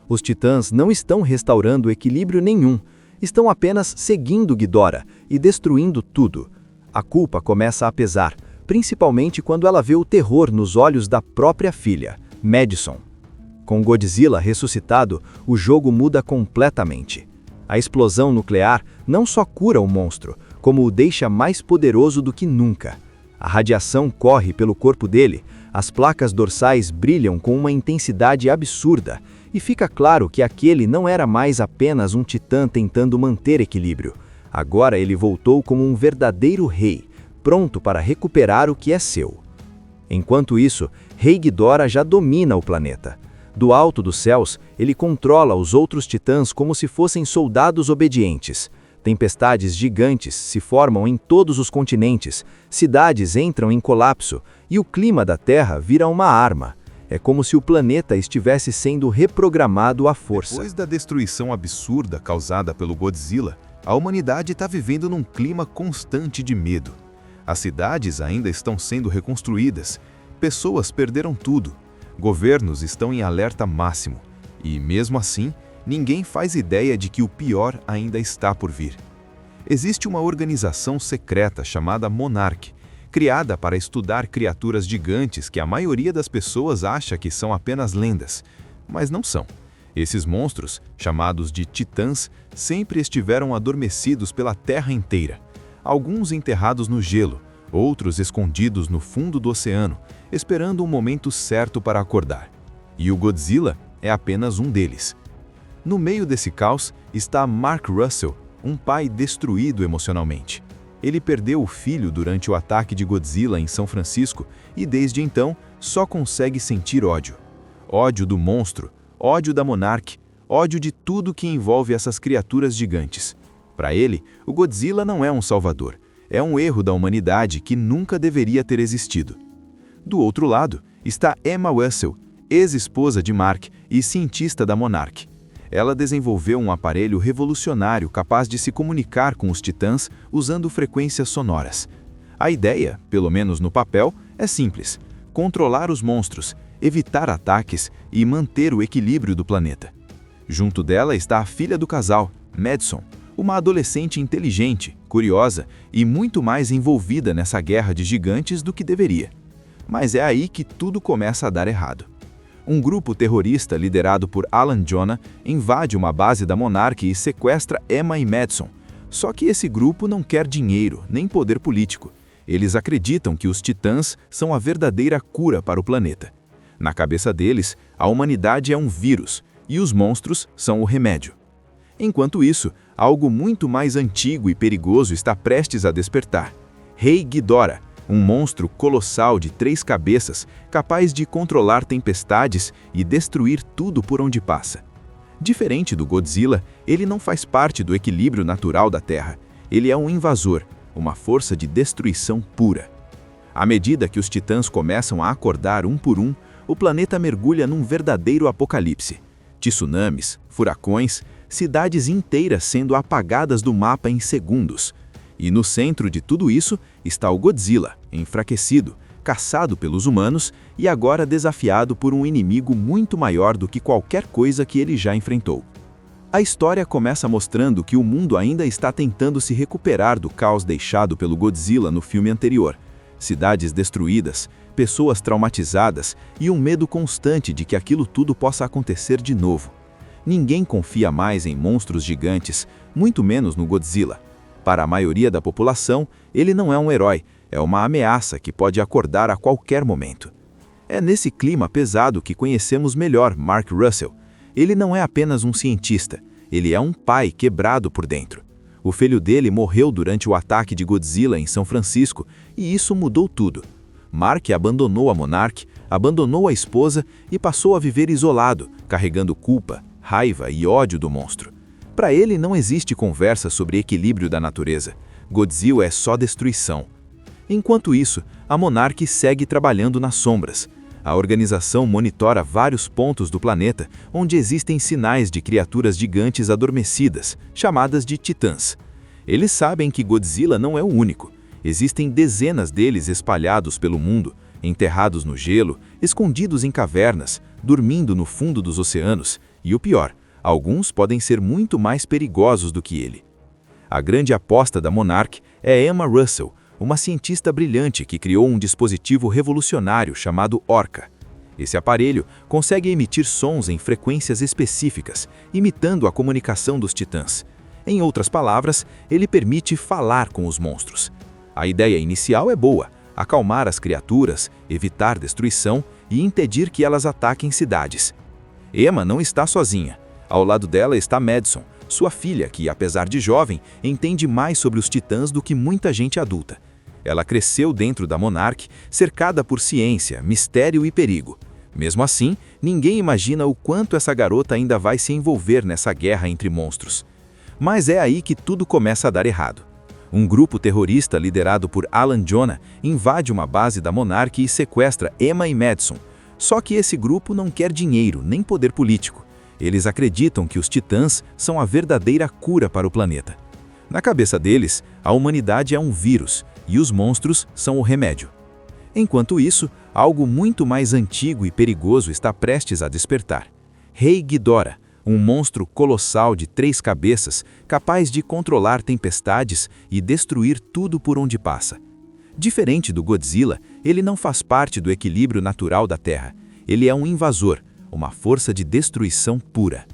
Os titãs não estão restaurando equilíbrio nenhum, estão apenas seguindo Ghidorah e destruindo tudo. A culpa começa a pesar, principalmente quando ela vê o terror nos olhos da própria filha, Madison. Com Godzilla ressuscitado, o jogo muda completamente. A explosão nuclear não só cura o monstro, como o deixa mais poderoso do que nunca. A radiação corre pelo corpo dele, as placas dorsais brilham com uma intensidade absurda, e fica claro que aquele não era mais apenas um titã tentando manter equilíbrio. Agora ele voltou como um verdadeiro rei, pronto para recuperar o que é seu. Enquanto isso, Rei Ghidorah já domina o planeta. Do alto dos céus, ele controla os outros titãs como se fossem soldados obedientes. Tempestades gigantes se formam em todos os continentes, cidades entram em colapso e o clima da Terra vira uma arma. É como se o planeta estivesse sendo reprogramado à força. Depois da destruição absurda causada pelo Godzilla, a humanidade está vivendo num clima constante de medo. As cidades ainda estão sendo reconstruídas, pessoas perderam tudo, governos estão em alerta máximo e, mesmo assim, ninguém faz ideia de que o pior ainda está por vir. Existe uma organização secreta chamada Monarch, criada para estudar criaturas gigantes que a maioria das pessoas acha que são apenas lendas, mas não são. Esses monstros, chamados de titãs, sempre estiveram adormecidos pela Terra inteira. Alguns enterrados no gelo, outros escondidos no fundo do oceano, esperando um momento certo para acordar. E o Godzilla é apenas um deles. No meio desse caos está Mark Russell, um pai destruído emocionalmente. Ele perdeu o filho durante o ataque de Godzilla em São Francisco e desde então só consegue sentir ódio. Ódio do monstro, ódio da Monarch, ódio de tudo que envolve essas criaturas gigantes. Para ele, o Godzilla não é um salvador, é um erro da humanidade que nunca deveria ter existido. Do outro lado está Emma Russell, ex-esposa de Mark e cientista da Monarch. Ela desenvolveu um aparelho revolucionário capaz de se comunicar com os titãs usando frequências sonoras. A ideia, pelo menos no papel, é simples: controlar os monstros, evitar ataques e manter o equilíbrio do planeta. Junto dela está a filha do casal, Madison, uma adolescente inteligente, curiosa e muito mais envolvida nessa guerra de gigantes do que deveria. Mas é aí que tudo começa a dar errado. Um grupo terrorista liderado por Alan Jonah invade uma base da Monarch e sequestra Emma e Madison. Só que esse grupo não quer dinheiro, nem poder político. Eles acreditam que os titãs são a verdadeira cura para o planeta. Na cabeça deles, a humanidade é um vírus e os monstros são o remédio. Enquanto isso, algo muito mais antigo e perigoso está prestes a despertar. Rei Ghidorah, um monstro colossal de 3 cabeças, capaz de controlar tempestades e destruir tudo por onde passa. Diferente do Godzilla, ele não faz parte do equilíbrio natural da Terra. Ele é um invasor, uma força de destruição pura. À medida que os titãs começam a acordar um por um, o planeta mergulha num verdadeiro apocalipse. Tsunamis, furacões, cidades inteiras sendo apagadas do mapa em segundos. E no centro de tudo isso está o Godzilla, enfraquecido, caçado pelos humanos e agora desafiado por um inimigo muito maior do que qualquer coisa que ele já enfrentou. A história começa mostrando que o mundo ainda está tentando se recuperar do caos deixado pelo Godzilla no filme anterior. Cidades destruídas, pessoas traumatizadas e um medo constante de que aquilo tudo possa acontecer de novo. Ninguém confia mais em monstros gigantes, muito menos no Godzilla. Para a maioria da população, ele não é um herói, é uma ameaça que pode acordar a qualquer momento. É nesse clima pesado que conhecemos melhor Mark Russell. Ele não é apenas um cientista, ele é um pai quebrado por dentro. O filho dele morreu durante o ataque de Godzilla em São Francisco e isso mudou tudo. Mark abandonou a Monarch, abandonou a esposa e passou a viver isolado, carregando culpa, raiva e ódio do monstro. Para ele não existe conversa sobre equilíbrio da natureza. Godzilla é só destruição. Enquanto isso, a Monarch segue trabalhando nas sombras. A organização monitora vários pontos do planeta onde existem sinais de criaturas gigantes adormecidas, chamadas de titãs. Eles sabem que Godzilla não é o único. Existem dezenas deles espalhados pelo mundo, enterrados no gelo, escondidos em cavernas, dormindo no fundo dos oceanos e, o pior, alguns podem ser muito mais perigosos do que ele. A grande aposta da Monarch é Emma Russell, uma cientista brilhante que criou um dispositivo revolucionário chamado Orca. Esse aparelho consegue emitir sons em frequências específicas, imitando a comunicação dos titãs. Em outras palavras, ele permite falar com os monstros. A ideia inicial é boa: acalmar as criaturas, evitar destruição e impedir que elas ataquem cidades. Emma não está sozinha. Ao lado dela está Madison, sua filha, que, apesar de jovem, entende mais sobre os titãs do que muita gente adulta. Ela cresceu dentro da Monarch, cercada por ciência, mistério e perigo. Mesmo assim, ninguém imagina o quanto essa garota ainda vai se envolver nessa guerra entre monstros. Mas é aí que tudo começa a dar errado. Um grupo terrorista liderado por Alan Jonah invade uma base da Monarch e sequestra Emma e Madison. Só que esse grupo não quer dinheiro nem poder político. Eles acreditam que os titãs são a verdadeira cura para o planeta. Na cabeça deles, a humanidade é um vírus e os monstros são o remédio. Enquanto isso, algo muito mais antigo e perigoso está prestes a despertar. Rei Ghidorah, um monstro colossal de 3 cabeças, capaz de controlar tempestades e destruir tudo por onde passa. Diferente do Godzilla, ele não faz parte do equilíbrio natural da Terra. Ele é um invasor, uma força de destruição pura.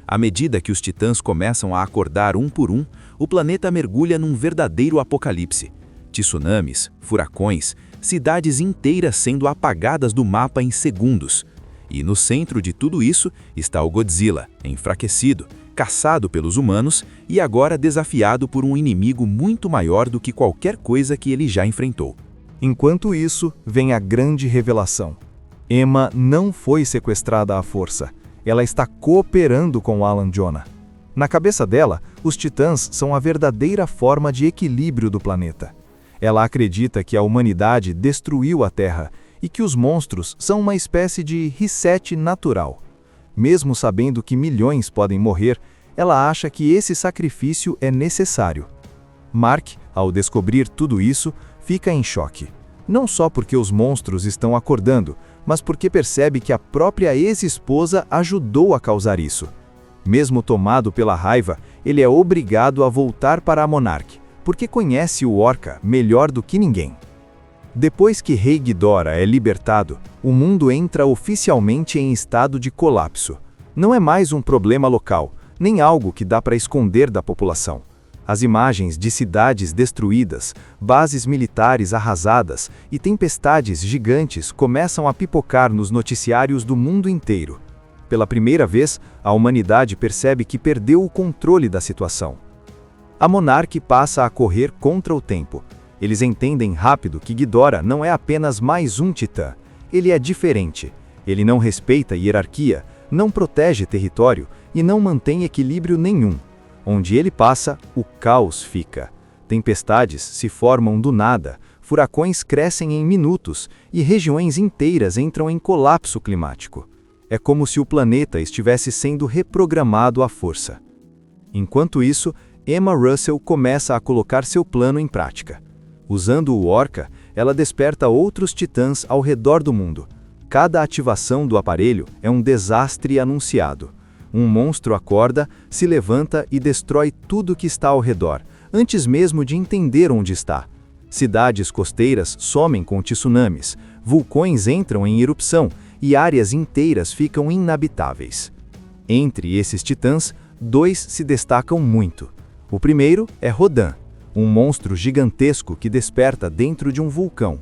À medida que os titãs começam a acordar um por um, o planeta mergulha num verdadeiro apocalipse. Tsunamis, furacões, cidades inteiras sendo apagadas do mapa em segundos. E no centro de tudo isso está o Godzilla, enfraquecido, caçado pelos humanos e agora desafiado por um inimigo muito maior do que qualquer coisa que ele já enfrentou. Enquanto isso, vem a grande revelação. Emma não foi sequestrada à força. Ela está cooperando com Alan Jonah. Na cabeça dela, os titãs são a verdadeira forma de equilíbrio do planeta. Ela acredita que a humanidade destruiu a Terra e que os monstros são uma espécie de reset natural. Mesmo sabendo que milhões podem morrer, ela acha que esse sacrifício é necessário. Mark, ao descobrir tudo isso, fica em choque. Não só porque os monstros estão acordando, mas porque percebe que a própria ex-esposa ajudou a causar isso. Mesmo tomado pela raiva, ele é obrigado a voltar para a Monarch, porque conhece o Orca melhor do que ninguém. Depois que Rei Ghidorah é libertado, o mundo entra oficialmente em estado de colapso. Não é mais um problema local, nem algo que dá para esconder da população. As imagens de cidades destruídas, bases militares arrasadas e tempestades gigantes começam a pipocar nos noticiários do mundo inteiro. Pela primeira vez, a humanidade percebe que perdeu o controle da situação. A Monarch passa a correr contra o tempo. Eles entendem rápido que Ghidorah não é apenas mais um titã. Ele é diferente. Ele não respeita hierarquia, não protege território e não mantém equilíbrio nenhum. Onde ele passa, o caos fica. Tempestades se formam do nada, furacões crescem em minutos e regiões inteiras entram em colapso climático. É como se o planeta estivesse sendo reprogramado à força. Enquanto isso, Emma Russell começa a colocar seu plano em prática. Usando o Orca, ela desperta outros titãs ao redor do mundo. Cada ativação do aparelho é um desastre anunciado. Um monstro acorda, se levanta e destrói tudo que está ao redor, antes mesmo de entender onde está. Cidades costeiras somem com tsunamis, vulcões entram em erupção e áreas inteiras ficam inabitáveis. Entre esses titãs, 2 se destacam muito. O primeiro é Rodan, um monstro gigantesco que desperta dentro de um vulcão.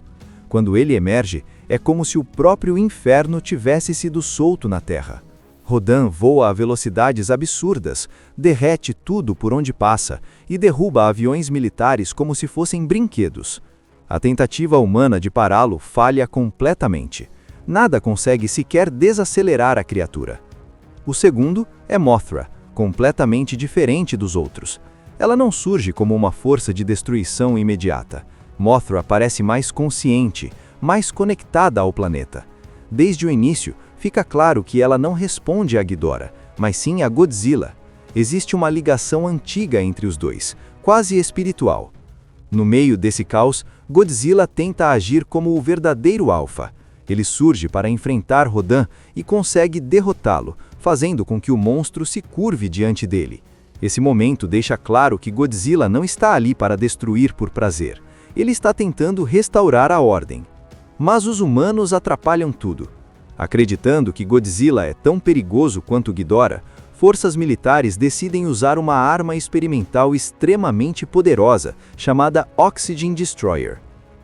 Quando ele emerge, é como se o próprio inferno tivesse sido solto na Terra. Rodan voa a velocidades absurdas, derrete tudo por onde passa e derruba aviões militares como se fossem brinquedos. A tentativa humana de pará-lo falha completamente. Nada consegue sequer desacelerar a criatura. O segundo é Mothra, completamente diferente dos outros. Ela não surge como uma força de destruição imediata. Mothra parece mais consciente, mais conectada ao planeta. Desde o início, fica claro que ela não responde a Ghidorah, mas sim a Godzilla. Existe uma ligação antiga entre os dois, quase espiritual. No meio desse caos, Godzilla tenta agir como o verdadeiro alfa. Ele surge para enfrentar Rodan e consegue derrotá-lo, fazendo com que o monstro se curve diante dele. Esse momento deixa claro que Godzilla não está ali para destruir por prazer. Ele está tentando restaurar a ordem. Mas os humanos atrapalham tudo. Acreditando que Godzilla é tão perigoso quanto Ghidorah, forças militares decidem usar uma arma experimental extremamente poderosa, chamada Oxygen Destroyer.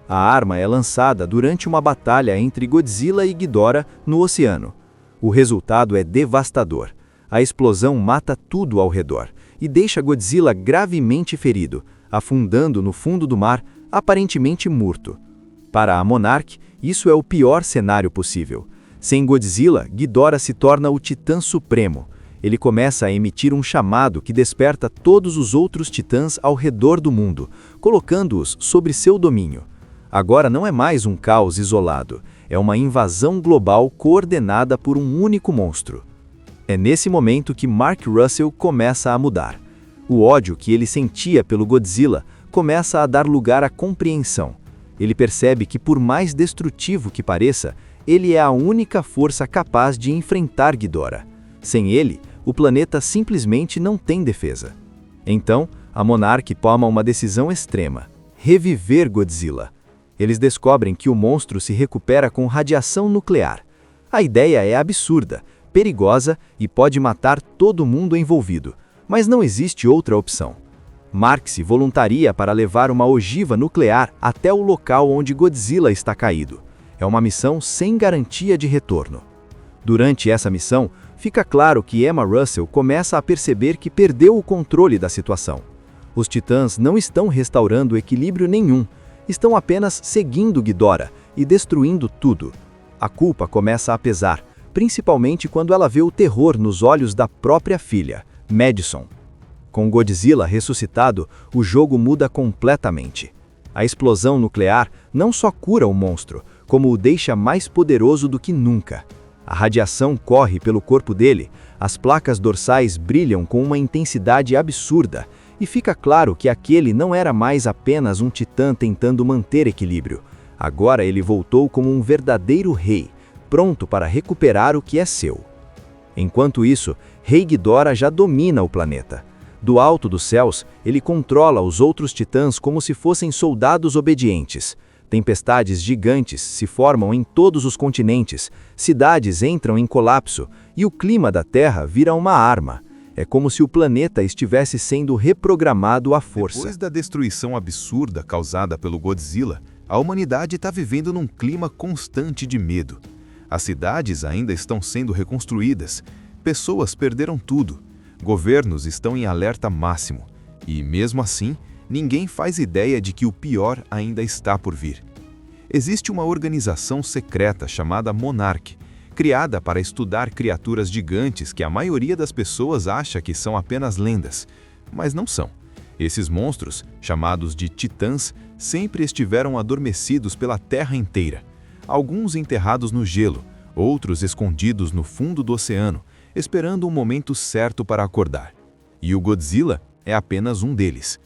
A arma é lançada durante uma batalha entre Godzilla e Ghidorah no oceano. O resultado é devastador. A explosão mata tudo ao redor e deixa Godzilla gravemente ferido, afundando no fundo do mar, aparentemente morto. Para a Monarch, isso é o pior cenário possível. Sem Godzilla, Ghidorah se torna o Titã Supremo. Ele começa a emitir um chamado que desperta todos os outros titãs ao redor do mundo, colocando-os sob seu domínio. Agora não é mais um caos isolado, é uma invasão global coordenada por um único monstro. É nesse momento que Mark Russell começa a mudar. O ódio que ele sentia pelo Godzilla começa a dar lugar à compreensão. Ele percebe que, por mais destrutivo que pareça, ele é a única força capaz de enfrentar Ghidorah. Sem ele, o planeta simplesmente não tem defesa. Então, a Monarch toma uma decisão extrema: reviver Godzilla. Eles descobrem que o monstro se recupera com radiação nuclear. A ideia é absurda, perigosa e pode matar todo mundo envolvido, mas não existe outra opção. Mark se voluntaria para levar uma ogiva nuclear até o local onde Godzilla está caído. É uma missão sem garantia de retorno. Durante essa missão, fica claro que Emma Russell começa a perceber que perdeu o controle da situação. Os titãs não estão restaurando equilíbrio nenhum, estão apenas seguindo Ghidorah e destruindo tudo. A culpa começa a pesar, principalmente quando ela vê o terror nos olhos da própria filha, Madison. Com Godzilla ressuscitado, o jogo muda completamente. A explosão nuclear não só cura o monstro, como o deixa mais poderoso do que nunca. A radiação corre pelo corpo dele, as placas dorsais brilham com uma intensidade absurda, e fica claro que aquele não era mais apenas um titã tentando manter equilíbrio. Agora ele voltou como um verdadeiro rei, pronto para recuperar o que é seu. Enquanto isso, Rei Ghidorah já domina o planeta. Do alto dos céus, ele controla os outros titãs como se fossem soldados obedientes. Tempestades gigantes se formam em todos os continentes, cidades entram em colapso e o clima da Terra vira uma arma. É como se o planeta estivesse sendo reprogramado à força. Depois da destruição absurda causada pelo Godzilla, a humanidade está vivendo num clima constante de medo. As cidades ainda estão sendo reconstruídas, pessoas perderam tudo, governos estão em alerta máximo. E, mesmo assim, ninguém faz ideia de que o pior ainda está por vir. Existe uma organização secreta chamada Monarch, criada para estudar criaturas gigantes que a maioria das pessoas acha que são apenas lendas, mas não são. Esses monstros, chamados de titãs, sempre estiveram adormecidos pela Terra inteira. Alguns enterrados no gelo, outros escondidos no fundo do oceano, esperando o momento certo para acordar. E o Godzilla é apenas um deles.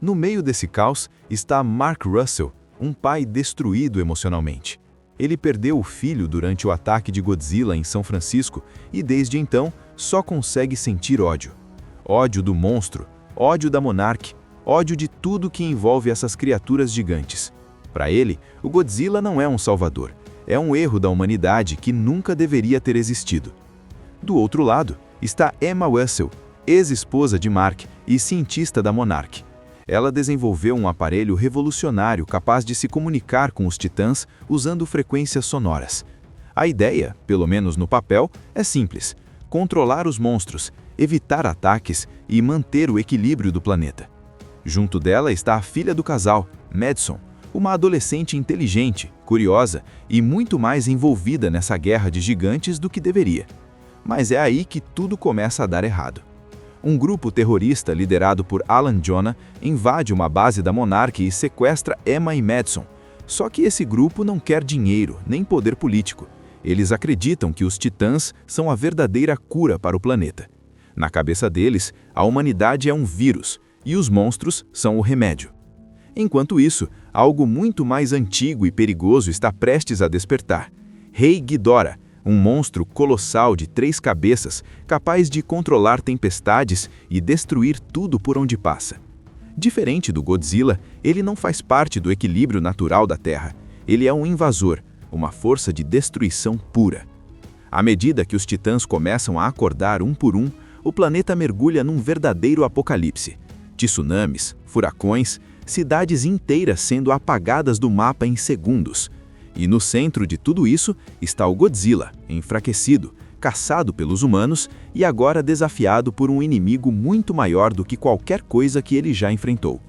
No meio desse caos está Mark Russell, um pai destruído emocionalmente. Ele perdeu o filho durante o ataque de Godzilla em São Francisco e desde então só consegue sentir ódio. Ódio do monstro, ódio da Monarch, ódio de tudo que envolve essas criaturas gigantes. Para ele, o Godzilla não é um salvador, é um erro da humanidade que nunca deveria ter existido. Do outro lado está Emma Russell, ex-esposa de Mark e cientista da Monarch. Ela desenvolveu um aparelho revolucionário capaz de se comunicar com os titãs usando frequências sonoras. A ideia, pelo menos no papel, é simples: controlar os monstros, evitar ataques e manter o equilíbrio do planeta. Junto dela está a filha do casal, Madison, uma adolescente inteligente, curiosa e muito mais envolvida nessa guerra de gigantes do que deveria. Mas é aí que tudo começa a dar errado. Um grupo terrorista liderado por Alan Jonah invade uma base da Monarch e sequestra Emma e Madison. Só que esse grupo não quer dinheiro nem poder político. Eles acreditam que os titãs são a verdadeira cura para o planeta. Na cabeça deles, a humanidade é um vírus e os monstros são o remédio. Enquanto isso, algo muito mais antigo e perigoso está prestes a despertar. Rei Ghidorah, um monstro colossal de 3 cabeças, capaz de controlar tempestades e destruir tudo por onde passa. Diferente do Godzilla, ele não faz parte do equilíbrio natural da Terra. Ele é um invasor, uma força de destruição pura. À medida que os titãs começam a acordar um por um, o planeta mergulha num verdadeiro apocalipse. Tsunamis, furacões, cidades inteiras sendo apagadas do mapa em segundos. E no centro de tudo isso está o Godzilla, enfraquecido, caçado pelos humanos e agora desafiado por um inimigo muito maior do que qualquer coisa que ele já enfrentou.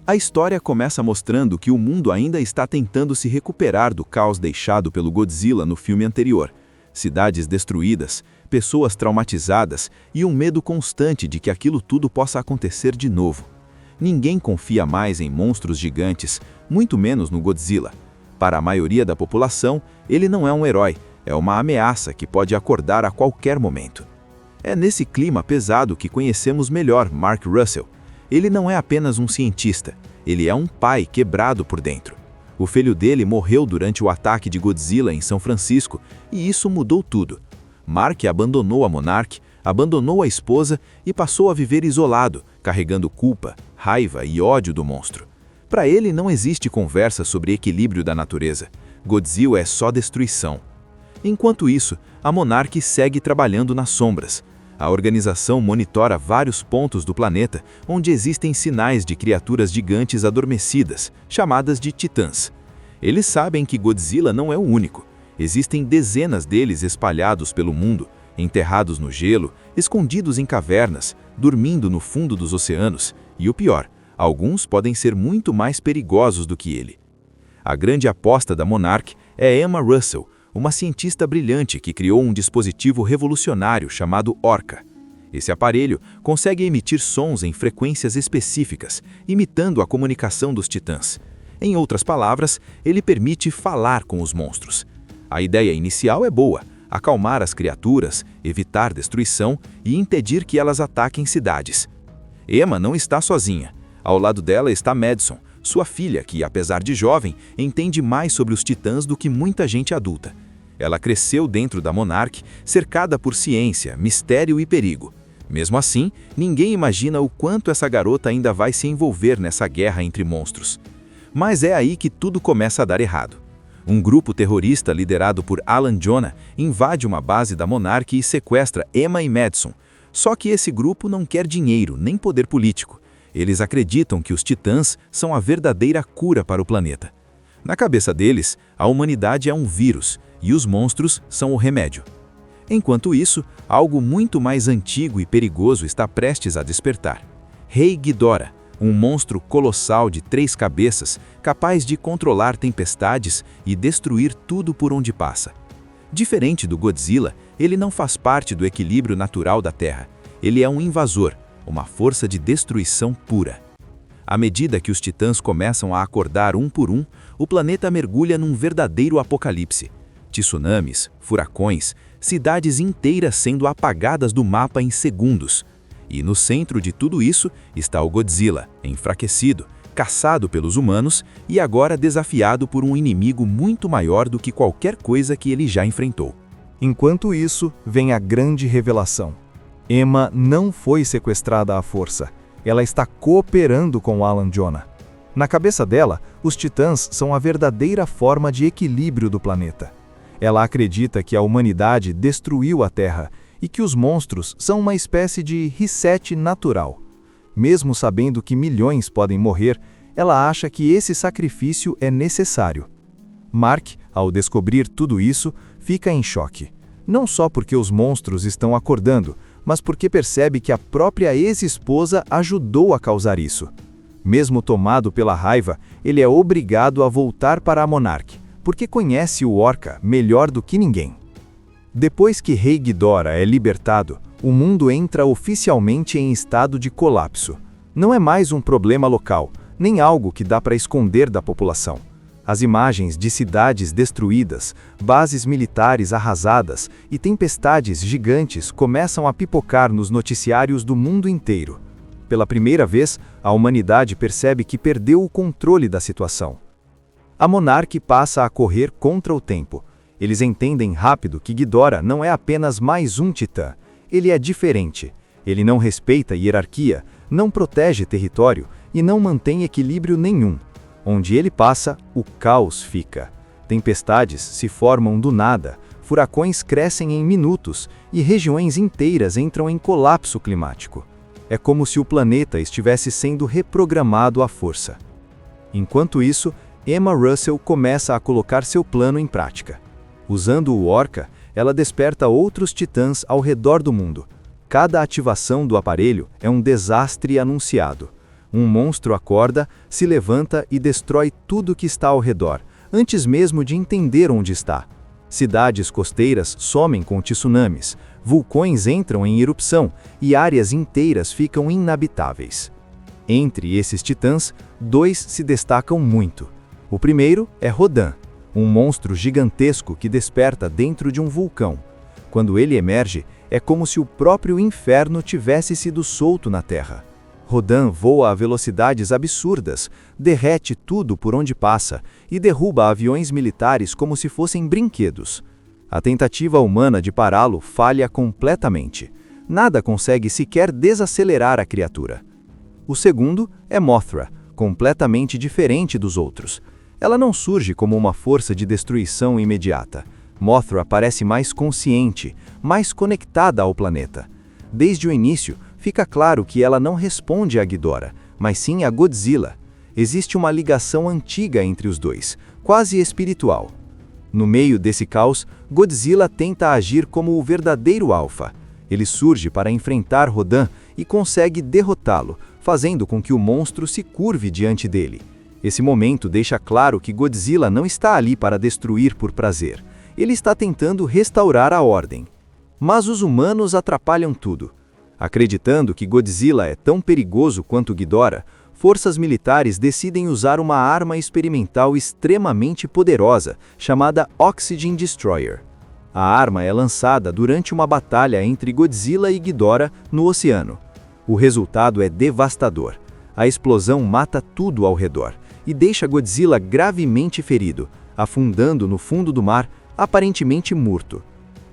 A história começa mostrando que o mundo ainda está tentando se recuperar do caos deixado pelo Godzilla no filme anterior. Cidades destruídas, pessoas traumatizadas e um medo constante de que aquilo tudo possa acontecer de novo. Ninguém confia mais em monstros gigantes, muito menos no Godzilla. Para a maioria da população, ele não é um herói, é uma ameaça que pode acordar a qualquer momento. É nesse clima pesado que conhecemos melhor Mark Russell. Ele não é apenas um cientista, ele é um pai quebrado por dentro. O filho dele morreu durante o ataque de Godzilla em São Francisco e isso mudou tudo. Mark abandonou a Monarch, abandonou a esposa e passou a viver isolado, carregando culpa, raiva e ódio do monstro. Para ele não existe conversa sobre equilíbrio da natureza. Godzilla é só destruição. Enquanto isso, a Monarch segue trabalhando nas sombras. A organização monitora vários pontos do planeta onde existem sinais de criaturas gigantes adormecidas, chamadas de titãs. Eles sabem que Godzilla não é o único. Existem dezenas deles espalhados pelo mundo, enterrados no gelo, escondidos em cavernas, dormindo no fundo dos oceanos, e o pior, alguns podem ser muito mais perigosos do que ele. A grande aposta da Monarch é Emma Russell, uma cientista brilhante que criou um dispositivo revolucionário chamado Orca. Esse aparelho consegue emitir sons em frequências específicas, imitando a comunicação dos titãs. Em outras palavras, ele permite falar com os monstros. A ideia inicial é boa: acalmar as criaturas, evitar destruição e impedir que elas ataquem cidades. Emma não está sozinha. Ao lado dela está Madison, sua filha, que, apesar de jovem, entende mais sobre os titãs do que muita gente adulta. Ela cresceu dentro da Monarch, cercada por ciência, mistério e perigo. Mesmo assim, ninguém imagina o quanto essa garota ainda vai se envolver nessa guerra entre monstros. Mas é aí que tudo começa a dar errado. Um grupo terrorista liderado por Alan Jonah invade uma base da Monarch e sequestra Emma e Madison. Só que esse grupo não quer dinheiro nem poder político. Eles acreditam que os titãs são a verdadeira cura para o planeta. Na cabeça deles, a humanidade é um vírus e os monstros são o remédio. Enquanto isso, algo muito mais antigo e perigoso está prestes a despertar. Rei Ghidorah, um monstro colossal de 3 cabeças, capaz de controlar tempestades e destruir tudo por onde passa. Diferente do Godzilla, ele não faz parte do equilíbrio natural da Terra. Ele é um invasor, uma força de destruição pura. À medida que os titãs começam a acordar um por um, o planeta mergulha num verdadeiro apocalipse. Tsunamis, furacões, cidades inteiras sendo apagadas do mapa em segundos. E no centro de tudo isso está o Godzilla, enfraquecido, caçado pelos humanos e agora desafiado por um inimigo muito maior do que qualquer coisa que ele já enfrentou. Enquanto isso, vem a grande revelação. Emma não foi sequestrada à força. Ela está cooperando com Alan Jonah. Na cabeça dela, os titãs são a verdadeira forma de equilíbrio do planeta. Ela acredita que a humanidade destruiu a Terra e que os monstros são uma espécie de reset natural. Mesmo sabendo que milhões podem morrer, ela acha que esse sacrifício é necessário. Mark, ao descobrir tudo isso, fica em choque. Não só porque os monstros estão acordando, mas porque percebe que a própria ex-esposa ajudou a causar isso. Mesmo tomado pela raiva, ele é obrigado a voltar para a Monarch, porque conhece o Orca melhor do que ninguém. Depois que Rei Ghidorah é libertado, o mundo entra oficialmente em estado de colapso. Não é mais um problema local, nem algo que dá para esconder da população. As imagens de cidades destruídas, bases militares arrasadas e tempestades gigantes começam a pipocar nos noticiários do mundo inteiro. Pela primeira vez, a humanidade percebe que perdeu o controle da situação. A Monarch passa a correr contra o tempo. Eles entendem rápido que Ghidorah não é apenas mais um titã. Ele é diferente. Ele não respeita hierarquia, não protege território e não mantém equilíbrio nenhum. Onde ele passa, o caos fica. Tempestades se formam do nada, furacões crescem em minutos e regiões inteiras entram em colapso climático. É como se o planeta estivesse sendo reprogramado à força. Enquanto isso, Emma Russell começa a colocar seu plano em prática. Usando o Orca, ela desperta outros titãs ao redor do mundo. Cada ativação do aparelho é um desastre anunciado. Um monstro acorda, se levanta e destrói tudo que está ao redor, antes mesmo de entender onde está. Cidades costeiras somem com tsunamis, vulcões entram em erupção e áreas inteiras ficam inabitáveis. Entre esses titãs, 2 se destacam muito. O primeiro é Rodan, um monstro gigantesco que desperta dentro de um vulcão. Quando ele emerge, é como se o próprio inferno tivesse sido solto na Terra. Rodan voa a velocidades absurdas, derrete tudo por onde passa e derruba aviões militares como se fossem brinquedos. A tentativa humana de pará-lo falha completamente. Nada consegue sequer desacelerar a criatura. O segundo é Mothra, completamente diferente dos outros. Ela não surge como uma força de destruição imediata. Mothra parece mais consciente, mais conectada ao planeta. Desde o início, fica claro que ela não responde a Ghidorah, mas sim a Godzilla. Existe uma ligação antiga entre os dois, quase espiritual. No meio desse caos, Godzilla tenta agir como o verdadeiro alfa. Ele surge para enfrentar Rodan e consegue derrotá-lo, fazendo com que o monstro se curve diante dele. Esse momento deixa claro que Godzilla não está ali para destruir por prazer. Ele está tentando restaurar a ordem. Mas os humanos atrapalham tudo. Acreditando que Godzilla é tão perigoso quanto Ghidorah, forças militares decidem usar uma arma experimental extremamente poderosa, chamada Oxygen Destroyer. A arma é lançada durante uma batalha entre Godzilla e Ghidorah no oceano. O resultado é devastador. A explosão mata tudo ao redor e deixa Godzilla gravemente ferido, afundando no fundo do mar, aparentemente morto.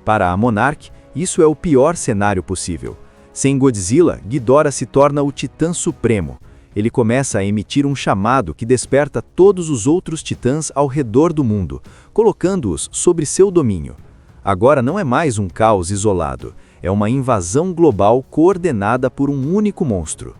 Para a Monarch, isso é o pior cenário possível. Sem Godzilla, Ghidorah se torna o Titã Supremo. Ele começa a emitir um chamado que desperta todos os outros titãs ao redor do mundo, colocando-os sob seu domínio. Agora não é mais um caos isolado, é uma invasão global coordenada por um único monstro.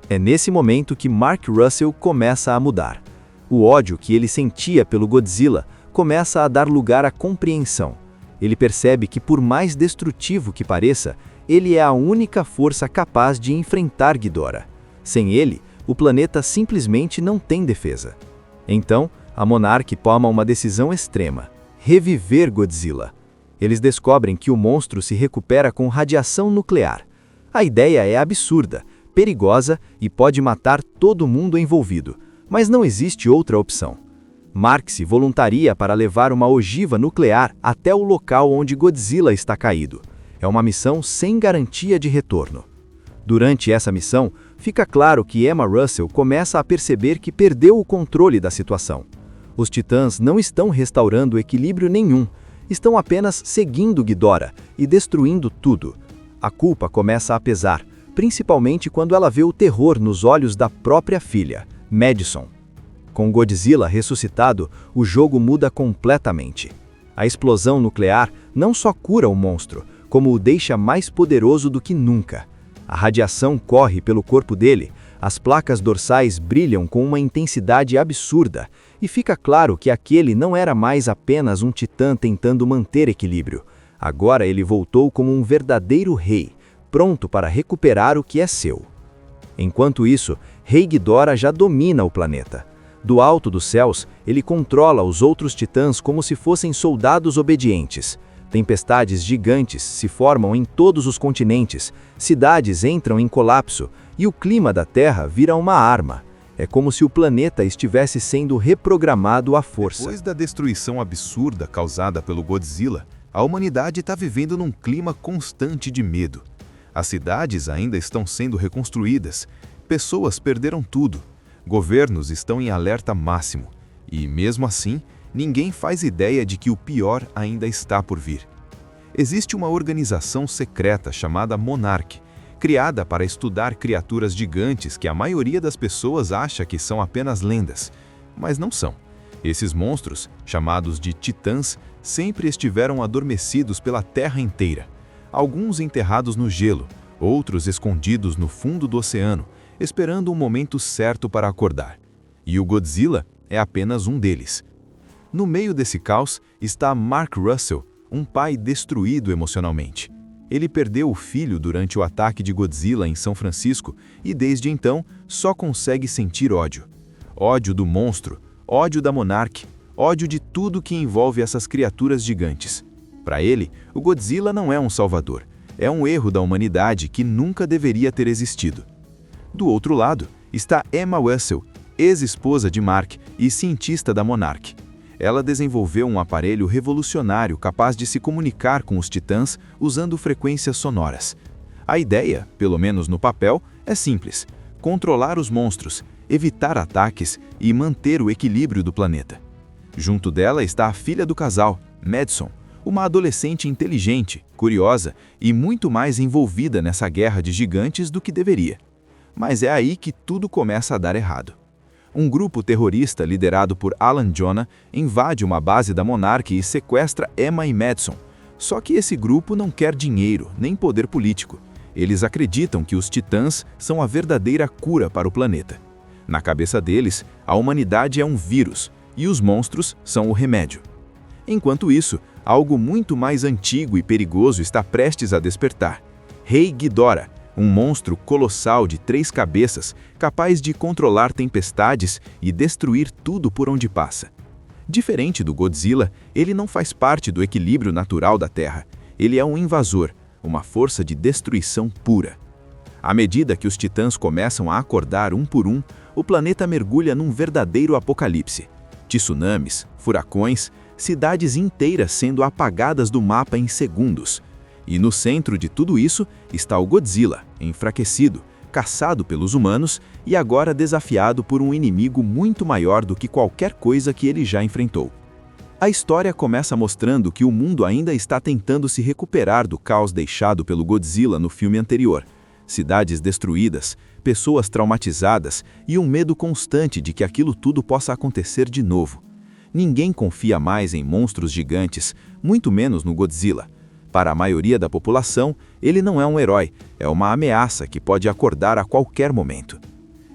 É nesse momento que Mark Russell começa a mudar. O ódio que ele sentia pelo Godzilla começa a dar lugar à compreensão. Ele percebe que, por mais destrutivo que pareça, ele é a única força capaz de enfrentar Ghidorah. Sem ele, o planeta simplesmente não tem defesa. Então, a Monarch toma uma decisão extrema: reviver Godzilla. Eles descobrem que o monstro se recupera com radiação nuclear. A ideia é absurda, perigosa e pode matar todo mundo envolvido, mas não existe outra opção. Mark se voluntaria para levar uma ogiva nuclear até o local onde Godzilla está caído. É uma missão sem garantia de retorno. Durante essa missão, fica claro que Emma Russell começa a perceber que perdeu o controle da situação. Os titãs não estão restaurando equilíbrio nenhum, estão apenas seguindo Ghidorah e destruindo tudo. A culpa começa a pesar, principalmente quando ela vê o terror nos olhos da própria filha, Madison. Com Godzilla ressuscitado, o jogo muda completamente. A explosão nuclear não só cura o monstro, como o deixa mais poderoso do que nunca. A radiação corre pelo corpo dele, as placas dorsais brilham com uma intensidade absurda, e fica claro que aquele não era mais apenas um titã tentando manter equilíbrio. Agora ele voltou como um verdadeiro rei, pronto para recuperar o que é seu. Enquanto isso, Rei Ghidorah já domina o planeta. Do alto dos céus, ele controla os outros titãs como se fossem soldados obedientes. Tempestades gigantes se formam em todos os continentes, cidades entram em colapso e o clima da Terra vira uma arma. É como se o planeta estivesse sendo reprogramado à força. Depois da destruição absurda causada pelo Godzilla, a humanidade está vivendo num clima constante de medo. As cidades ainda estão sendo reconstruídas, pessoas perderam tudo, governos estão em alerta máximo, e mesmo assim, ninguém faz ideia de que o pior ainda está por vir. Existe uma organização secreta chamada Monarch, criada para estudar criaturas gigantes que a maioria das pessoas acha que são apenas lendas, mas não são. Esses monstros, chamados de titãs, sempre estiveram adormecidos pela Terra inteira. Alguns enterrados no gelo, outros escondidos no fundo do oceano, esperando o momento certo para acordar. E o Godzilla é apenas um deles. No meio desse caos está Mark Russell, um pai destruído emocionalmente. Ele perdeu o filho durante o ataque de Godzilla em São Francisco e desde então só consegue sentir ódio. Ódio do monstro, ódio da Monarch, ódio de tudo que envolve essas criaturas gigantes. Para ele, o Godzilla não é um salvador, é um erro da humanidade que nunca deveria ter existido. Do outro lado está Emma Russell, ex-esposa de Mark e cientista da Monarch. Ela desenvolveu um aparelho revolucionário capaz de se comunicar com os titãs usando frequências sonoras. A ideia, pelo menos no papel, é simples: controlar os monstros, evitar ataques e manter o equilíbrio do planeta. Junto dela está a filha do casal, Madison, uma adolescente inteligente, curiosa e muito mais envolvida nessa guerra de gigantes do que deveria. Mas é aí que tudo começa a dar errado. Um grupo terrorista liderado por Alan Jonah invade uma base da Monarch e sequestra Emma e Madison. Só que esse grupo não quer dinheiro, nem poder político. Eles acreditam que os titãs são a verdadeira cura para o planeta. Na cabeça deles, a humanidade é um vírus e os monstros são o remédio. Enquanto isso, algo muito mais antigo e perigoso está prestes a despertar. Rei Ghidorah, um monstro colossal de 3 cabeças, capaz de controlar tempestades e destruir tudo por onde passa. Diferente do Godzilla, ele não faz parte do equilíbrio natural da Terra. Ele é um invasor, uma força de destruição pura. À medida que os titãs começam a acordar um por um, o planeta mergulha num verdadeiro apocalipse. Tsunamis, furacões, cidades inteiras sendo apagadas do mapa em segundos. E no centro de tudo isso está o Godzilla, enfraquecido, caçado pelos humanos e agora desafiado por um inimigo muito maior do que qualquer coisa que ele já enfrentou. A história começa mostrando que o mundo ainda está tentando se recuperar do caos deixado pelo Godzilla no filme anterior. Cidades destruídas, pessoas traumatizadas e um medo constante de que aquilo tudo possa acontecer de novo. Ninguém confia mais em monstros gigantes, muito menos no Godzilla. Para a maioria da população, ele não é um herói, é uma ameaça que pode acordar a qualquer momento.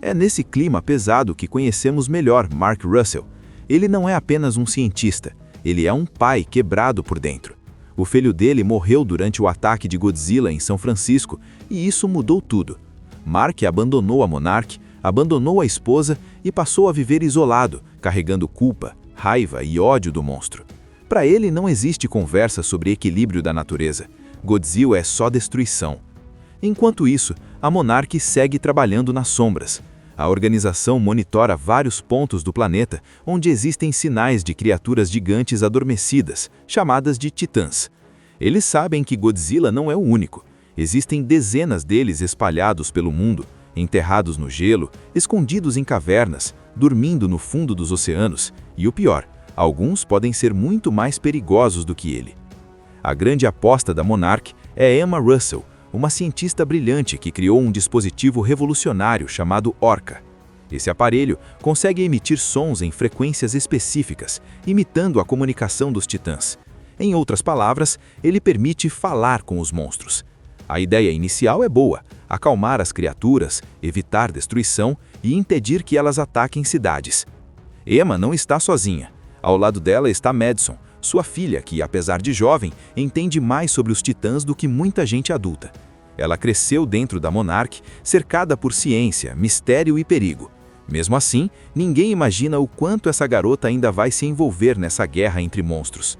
É nesse clima pesado que conhecemos melhor Mark Russell. Ele não é apenas um cientista, ele é um pai quebrado por dentro. O filho dele morreu durante o ataque de Godzilla em São Francisco e isso mudou tudo. Mark abandonou a Monarch, abandonou a esposa e passou a viver isolado, carregando culpa, raiva e ódio do monstro. Para ele não existe conversa sobre equilíbrio da natureza. Godzilla é só destruição. Enquanto isso, a Monarch segue trabalhando nas sombras. A organização monitora vários pontos do planeta onde existem sinais de criaturas gigantes adormecidas, chamadas de titãs. Eles sabem que Godzilla não é o único. Existem dezenas deles espalhados pelo mundo, enterrados no gelo, escondidos em cavernas, dormindo no fundo dos oceanos e, o pior, alguns podem ser muito mais perigosos do que ele. A grande aposta da Monarch é Emma Russell, uma cientista brilhante que criou um dispositivo revolucionário chamado Orca. Esse aparelho consegue emitir sons em frequências específicas, imitando a comunicação dos titãs. Em outras palavras, ele permite falar com os monstros. A ideia inicial é boa: acalmar as criaturas, evitar destruição e impedir que elas ataquem cidades. Emma não está sozinha. Ao lado dela está Madison, sua filha, que, apesar de jovem, entende mais sobre os titãs do que muita gente adulta. Ela cresceu dentro da Monarch, cercada por ciência, mistério e perigo. Mesmo assim, ninguém imagina o quanto essa garota ainda vai se envolver nessa guerra entre monstros.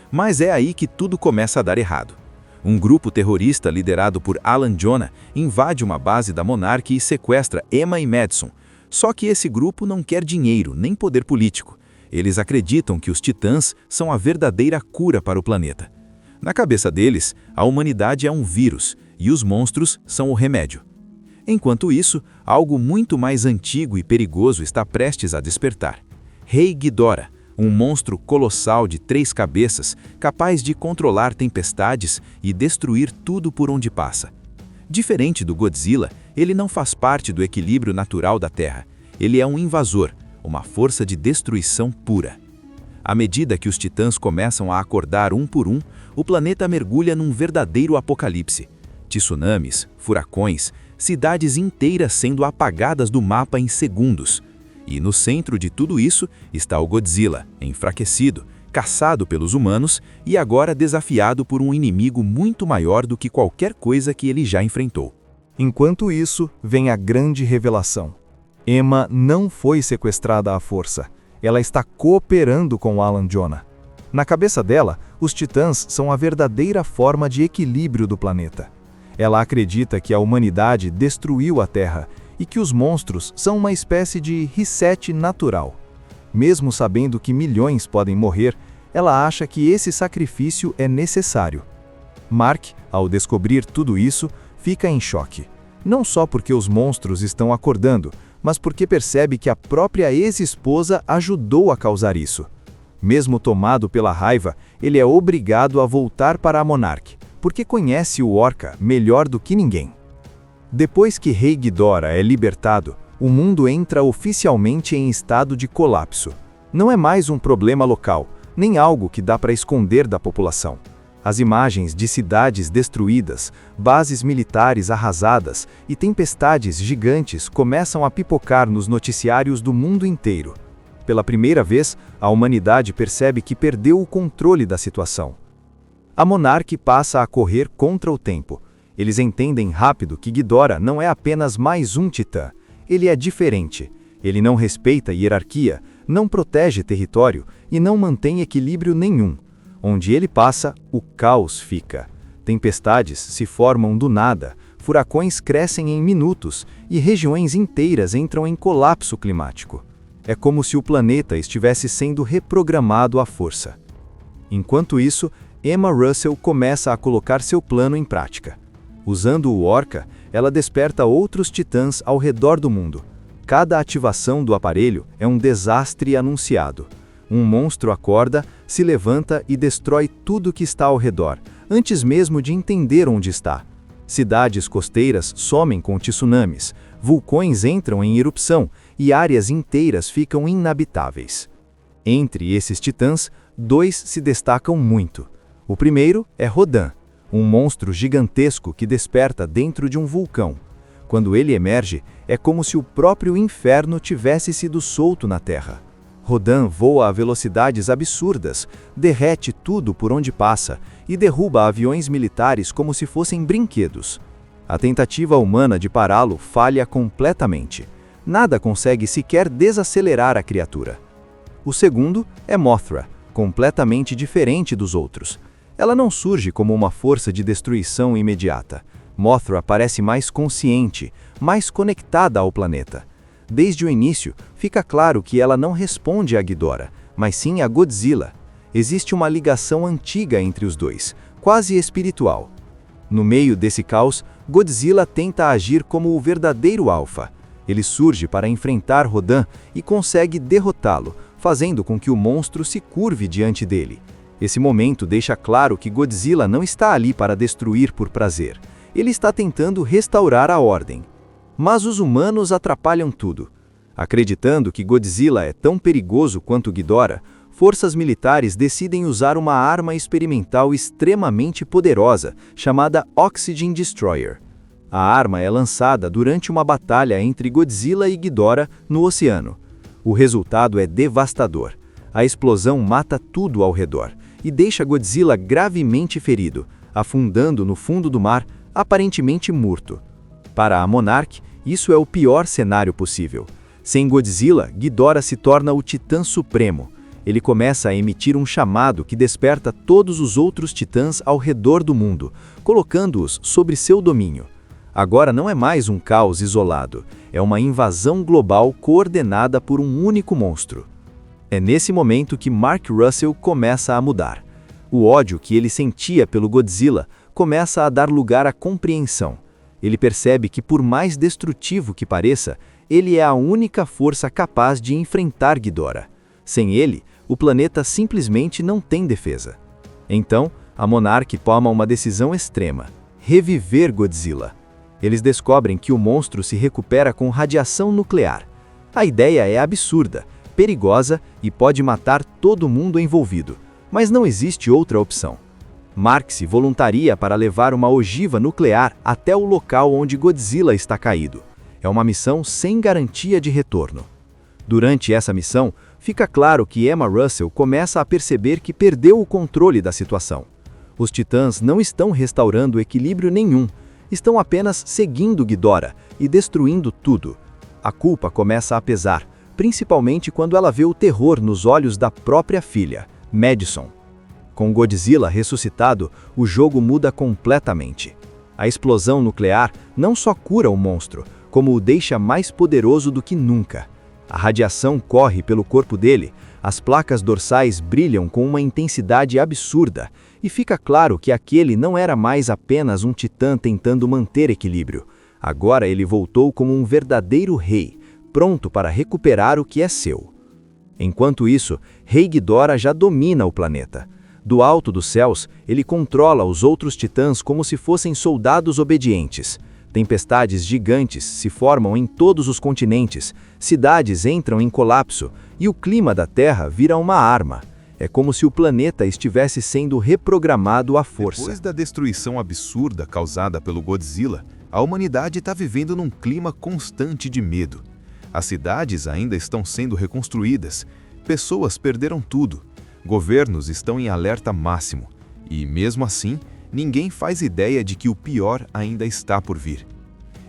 Mas é aí que tudo começa a dar errado. Um grupo terrorista liderado por Alan Jonah invade uma base da Monarch e sequestra Emma e Madison. Só que esse grupo não quer dinheiro nem poder político. Eles acreditam que os titãs são a verdadeira cura para o planeta. Na cabeça deles, a humanidade é um vírus e os monstros são o remédio. Enquanto isso, algo muito mais antigo e perigoso está prestes a despertar. Rei Ghidorah, um monstro colossal de 3 cabeças, capaz de controlar tempestades e destruir tudo por onde passa. Diferente do Godzilla, ele não faz parte do equilíbrio natural da Terra. Ele é um invasor, uma força de destruição pura. À medida que os titãs começam a acordar um por um, o planeta mergulha num verdadeiro apocalipse. Tsunamis, furacões, cidades inteiras sendo apagadas do mapa em segundos. E no centro de tudo isso está o Godzilla, enfraquecido, caçado pelos humanos e agora desafiado por um inimigo muito maior do que qualquer coisa que ele já enfrentou. Enquanto isso, vem a grande revelação. Emma não foi sequestrada à força. Ela está cooperando com Alan Jonah. Na cabeça dela, os titãs são a verdadeira forma de equilíbrio do planeta. Ela acredita que a humanidade destruiu a Terra e que os monstros são uma espécie de reset natural. Mesmo sabendo que milhões podem morrer, ela acha que esse sacrifício é necessário. Mark, ao descobrir tudo isso, fica em choque. Não só porque os monstros estão acordando, mas porque percebe que a própria ex-esposa ajudou a causar isso. Mesmo tomado pela raiva, ele é obrigado a voltar para a Monarch, porque conhece o Orca melhor do que ninguém. Depois que Rei Ghidorah é libertado, o mundo entra oficialmente em estado de colapso. Não é mais um problema local, nem algo que dá para esconder da população. As imagens de cidades destruídas, bases militares arrasadas e tempestades gigantes começam a pipocar nos noticiários do mundo inteiro. Pela primeira vez, a humanidade percebe que perdeu o controle da situação. A Monarch passa a correr contra o tempo. Eles entendem rápido que Ghidorah não é apenas mais um titã. Ele é diferente. Ele não respeita hierarquia, não protege território e não mantém equilíbrio nenhum. Onde ele passa, o caos fica. Tempestades se formam do nada, furacões crescem em minutos e regiões inteiras entram em colapso climático. É como se o planeta estivesse sendo reprogramado à força. Enquanto isso, Emma Russell começa a colocar seu plano em prática. Usando o Orca, ela desperta outros titãs ao redor do mundo. Cada ativação do aparelho é um desastre anunciado. Um monstro acorda, se levanta e destrói tudo que está ao redor, antes mesmo de entender onde está. Cidades costeiras somem com tsunamis, vulcões entram em erupção e áreas inteiras ficam inabitáveis. Entre esses titãs, 2 se destacam muito. O primeiro é Rodan, um monstro gigantesco que desperta dentro de um vulcão. Quando ele emerge, é como se o próprio inferno tivesse sido solto na Terra. Rodan voa a velocidades absurdas, derrete tudo por onde passa e derruba aviões militares como se fossem brinquedos. A tentativa humana de pará-lo falha completamente. Nada consegue sequer desacelerar a criatura. O segundo é Mothra, completamente diferente dos outros. Ela não surge como uma força de destruição imediata. Mothra parece mais consciente, mais conectada ao planeta. Desde o início, fica claro que ela não responde a Ghidorah, mas sim a Godzilla. Existe uma ligação antiga entre os dois, quase espiritual. No meio desse caos, Godzilla tenta agir como o verdadeiro alfa. Ele surge para enfrentar Rodan e consegue derrotá-lo, fazendo com que o monstro se curve diante dele. Esse momento deixa claro que Godzilla não está ali para destruir por prazer. Ele está tentando restaurar a ordem. Mas os humanos atrapalham tudo. Acreditando que Godzilla é tão perigoso quanto Ghidorah, forças militares decidem usar uma arma experimental extremamente poderosa, chamada Oxygen Destroyer. A arma é lançada durante uma batalha entre Godzilla e Ghidorah no oceano. O resultado é devastador. A explosão mata tudo ao redor e deixa Godzilla gravemente ferido, afundando no fundo do mar, aparentemente morto. Para a Monarch, isso é o pior cenário possível. Sem Godzilla, Ghidorah se torna o Titã Supremo. Ele começa a emitir um chamado que desperta todos os outros titãs ao redor do mundo, colocando-os sobre seu domínio. Agora não é mais um caos isolado, é uma invasão global coordenada por um único monstro. É nesse momento que Mark Russell começa a mudar. O ódio que ele sentia pelo Godzilla começa a dar lugar à compreensão. Ele percebe que, por mais destrutivo que pareça, ele é a única força capaz de enfrentar Ghidorah. Sem ele, o planeta simplesmente não tem defesa. Então, a Monarch toma uma decisão extrema: reviver Godzilla. Eles descobrem que o monstro se recupera com radiação nuclear. A ideia é absurda, perigosa e pode matar todo mundo envolvido, mas não existe outra opção. Mark se voluntaria para levar uma ogiva nuclear até o local onde Godzilla está caído. É uma missão sem garantia de retorno. Durante essa missão, fica claro que Emma Russell começa a perceber que perdeu o controle da situação. Os titãs não estão restaurando equilíbrio nenhum, estão apenas seguindo Ghidorah e destruindo tudo. A culpa começa a pesar, principalmente quando ela vê o terror nos olhos da própria filha, Madison. Com Godzilla ressuscitado, o jogo muda completamente. A explosão nuclear não só cura o monstro, como o deixa mais poderoso do que nunca. A radiação corre pelo corpo dele, as placas dorsais brilham com uma intensidade absurda, e fica claro que aquele não era mais apenas um titã tentando manter equilíbrio. Agora ele voltou como um verdadeiro rei, pronto para recuperar o que é seu. Enquanto isso, Rei Ghidorah já domina o planeta. Do alto dos céus, ele controla os outros titãs como se fossem soldados obedientes. Tempestades gigantes se formam em todos os continentes, cidades entram em colapso e o clima da Terra vira uma arma. É como se o planeta estivesse sendo reprogramado à força. Depois da destruição absurda causada pelo Godzilla, a humanidade está vivendo num clima constante de medo. As cidades ainda estão sendo reconstruídas, pessoas perderam tudo, governos estão em alerta máximo, e mesmo assim, ninguém faz ideia de que o pior ainda está por vir.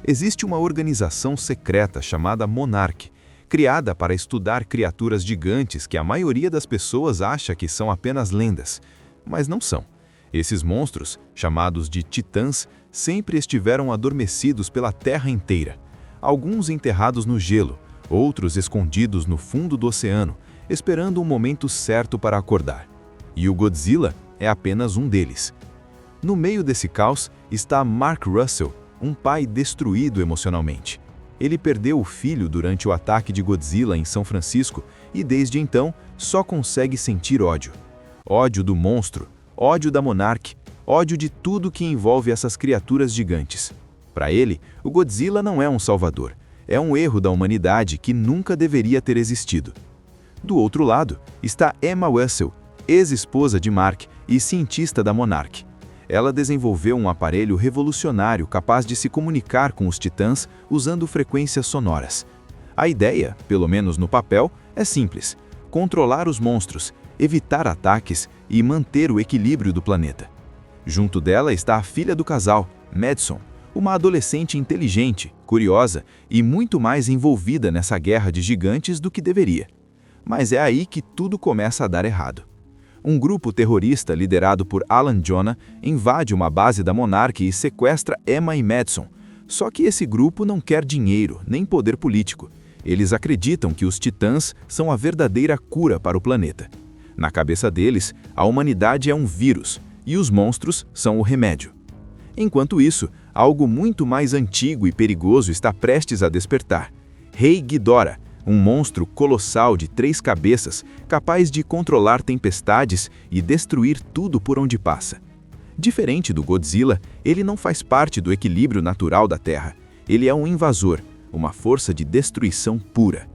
Existe uma organização secreta chamada Monarch, criada para estudar criaturas gigantes que a maioria das pessoas acha que são apenas lendas, mas não são. Esses monstros, chamados de titãs, sempre estiveram adormecidos pela Terra inteira. Alguns enterrados no gelo, outros escondidos no fundo do oceano, esperando um momento certo para acordar. E o Godzilla é apenas um deles. No meio desse caos está Mark Russell, um pai destruído emocionalmente. Ele perdeu o filho durante o ataque de Godzilla em São Francisco e desde então só consegue sentir ódio. Ódio do monstro, ódio da Monarch, ódio de tudo que envolve essas criaturas gigantes. Para ele, o Godzilla não é um salvador, é um erro da humanidade que nunca deveria ter existido. Do outro lado está Emma Russell, ex-esposa de Mark e cientista da Monarch. Ela desenvolveu um aparelho revolucionário capaz de se comunicar com os titãs usando frequências sonoras. A ideia, pelo menos no papel, é simples: controlar os monstros, evitar ataques e manter o equilíbrio do planeta. Junto dela está a filha do casal, Madison, uma adolescente inteligente, curiosa e muito mais envolvida nessa guerra de gigantes do que deveria. Mas é aí que tudo começa a dar errado. Um grupo terrorista liderado por Alan Jonah invade uma base da Monarch e sequestra Emma e Madison. Só que esse grupo não quer dinheiro, nem poder político. Eles acreditam que os titãs são a verdadeira cura para o planeta. Na cabeça deles, a humanidade é um vírus e os monstros são o remédio. Enquanto isso, algo muito mais antigo e perigoso está prestes a despertar. Rei Ghidorah, um monstro colossal de 3 cabeças, capaz de controlar tempestades e destruir tudo por onde passa. Diferente do Godzilla, ele não faz parte do equilíbrio natural da Terra. Ele é um invasor, uma força de destruição pura.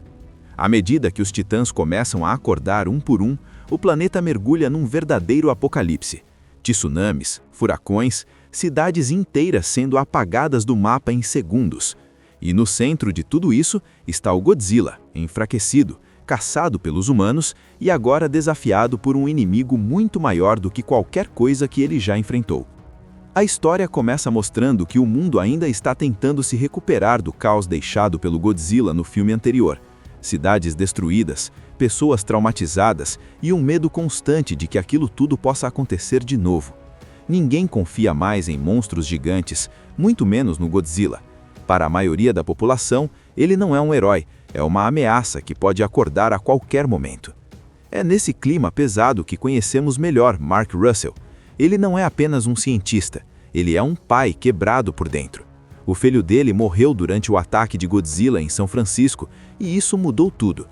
À medida que os titãs começam a acordar um por um, o planeta mergulha num verdadeiro apocalipse. Tsunamis, furacões, cidades inteiras sendo apagadas do mapa em segundos. E no centro de tudo isso está o Godzilla, enfraquecido, caçado pelos humanos e agora desafiado por um inimigo muito maior do que qualquer coisa que ele já enfrentou. A história começa mostrando que o mundo ainda está tentando se recuperar do caos deixado pelo Godzilla no filme anterior. Cidades destruídas, pessoas traumatizadas e um medo constante de que aquilo tudo possa acontecer de novo. Ninguém confia mais em monstros gigantes, muito menos no Godzilla. Para a maioria da população, ele não é um herói, é uma ameaça que pode acordar a qualquer momento. É nesse clima pesado que conhecemos melhor Mark Russell. Ele não é apenas um cientista, ele é um pai quebrado por dentro. O filho dele morreu durante o ataque de Godzilla em São Francisco e isso mudou tudo.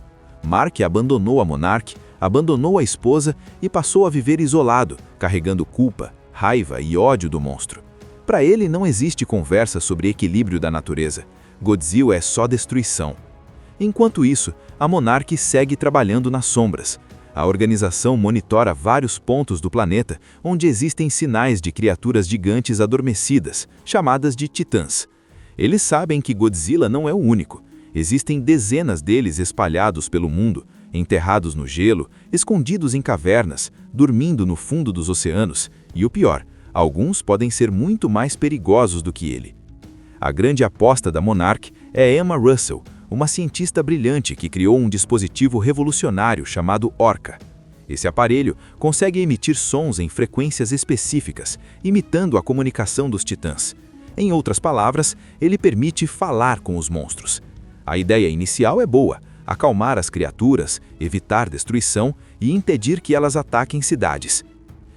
Mark abandonou a Monarch, abandonou a esposa e passou a viver isolado, carregando culpa, raiva e ódio do monstro. Para ele não existe conversa sobre equilíbrio da natureza. Godzilla é só destruição. Enquanto isso, a Monarch segue trabalhando nas sombras. A organização monitora vários pontos do planeta onde existem sinais de criaturas gigantes adormecidas, chamadas de titãs. Eles sabem que Godzilla não é o único. Existem dezenas deles espalhados pelo mundo, enterrados no gelo, escondidos em cavernas, dormindo no fundo dos oceanos, e o pior, alguns podem ser muito mais perigosos do que ele. A grande aposta da Monarch é Emma Russell, uma cientista brilhante que criou um dispositivo revolucionário chamado Orca. Esse aparelho consegue emitir sons em frequências específicas, imitando a comunicação dos titãs. Em outras palavras, ele permite falar com os monstros. A ideia inicial é boa: acalmar as criaturas, evitar destruição e impedir que elas ataquem cidades.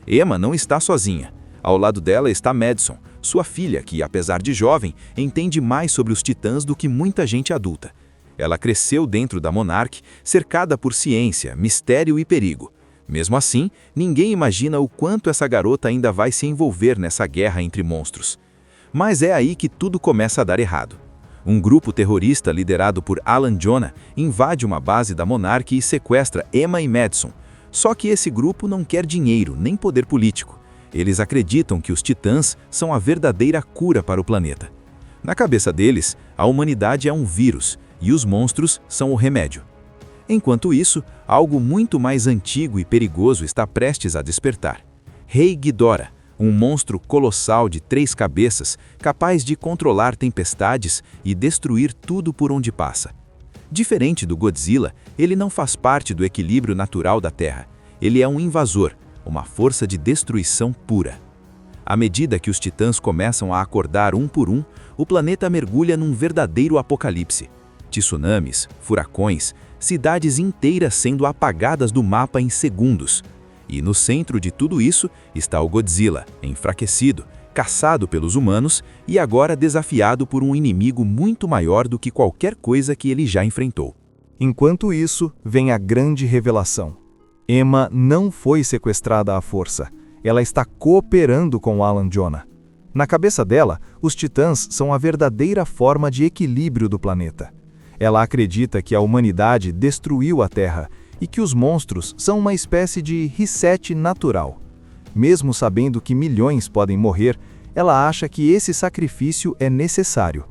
Emma não está sozinha. Ao lado dela está Madison, sua filha, que, apesar de jovem, entende mais sobre os titãs do que muita gente adulta. Ela cresceu dentro da Monarch, cercada por ciência, mistério e perigo. Mesmo assim, ninguém imagina o quanto essa garota ainda vai se envolver nessa guerra entre monstros. Mas é aí que tudo começa a dar errado. Um grupo terrorista liderado por Alan Jonah invade uma base da Monarch e sequestra Emma e Madison. Só que esse grupo não quer dinheiro nem poder político. Eles acreditam que os titãs são a verdadeira cura para o planeta. Na cabeça deles, a humanidade é um vírus e os monstros são o remédio. Enquanto isso, algo muito mais antigo e perigoso está prestes a despertar. Rei Ghidorah, um monstro colossal de 3 cabeças, capaz de controlar tempestades e destruir tudo por onde passa. Diferente do Godzilla, ele não faz parte do equilíbrio natural da Terra. Ele é um invasor, uma força de destruição pura. À medida que os titãs começam a acordar um por um, o planeta mergulha num verdadeiro apocalipse. Tsunamis, furacões, cidades inteiras sendo apagadas do mapa em segundos. E no centro de tudo isso está o Godzilla, enfraquecido, caçado pelos humanos e agora desafiado por um inimigo muito maior do que qualquer coisa que ele já enfrentou. Enquanto isso, vem a grande revelação. Emma não foi sequestrada à força. Ela está cooperando com Alan Jonah. Na cabeça dela, os titãs são a verdadeira forma de equilíbrio do planeta. Ela acredita que a humanidade destruiu a Terra e que os monstros são uma espécie de reset natural. Mesmo sabendo que milhões podem morrer, ela acha que esse sacrifício é necessário.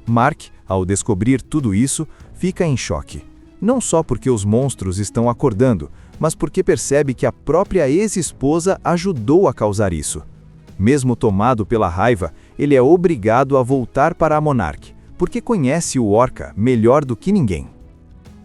Mark, ao descobrir tudo isso, fica em choque. Não só porque os monstros estão acordando, mas porque percebe que a própria ex-esposa ajudou a causar isso. Mesmo tomado pela raiva, ele é obrigado a voltar para a Monarch, porque conhece o Orca melhor do que ninguém.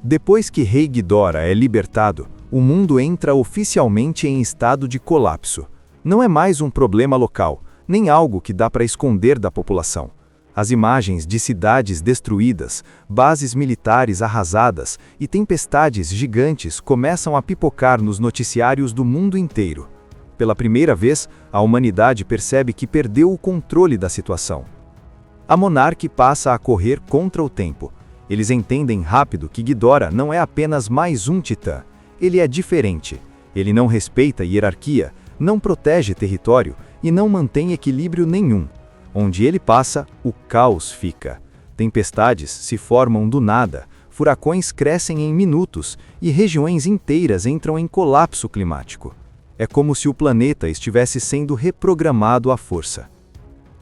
Depois que Rei Ghidorah é libertado, o mundo entra oficialmente em estado de colapso. Não é mais um problema local, nem algo que dá para esconder da população. As imagens de cidades destruídas, bases militares arrasadas e tempestades gigantes começam a pipocar nos noticiários do mundo inteiro. Pela primeira vez, a humanidade percebe que perdeu o controle da situação. A Monarch passa a correr contra o tempo. Eles entendem rápido que Ghidorah não é apenas mais um titã. Ele é diferente. Ele não respeita hierarquia, não protege território e não mantém equilíbrio nenhum. Onde ele passa, o caos fica. Tempestades se formam do nada, furacões crescem em minutos e regiões inteiras entram em colapso climático. É como se o planeta estivesse sendo reprogramado à força.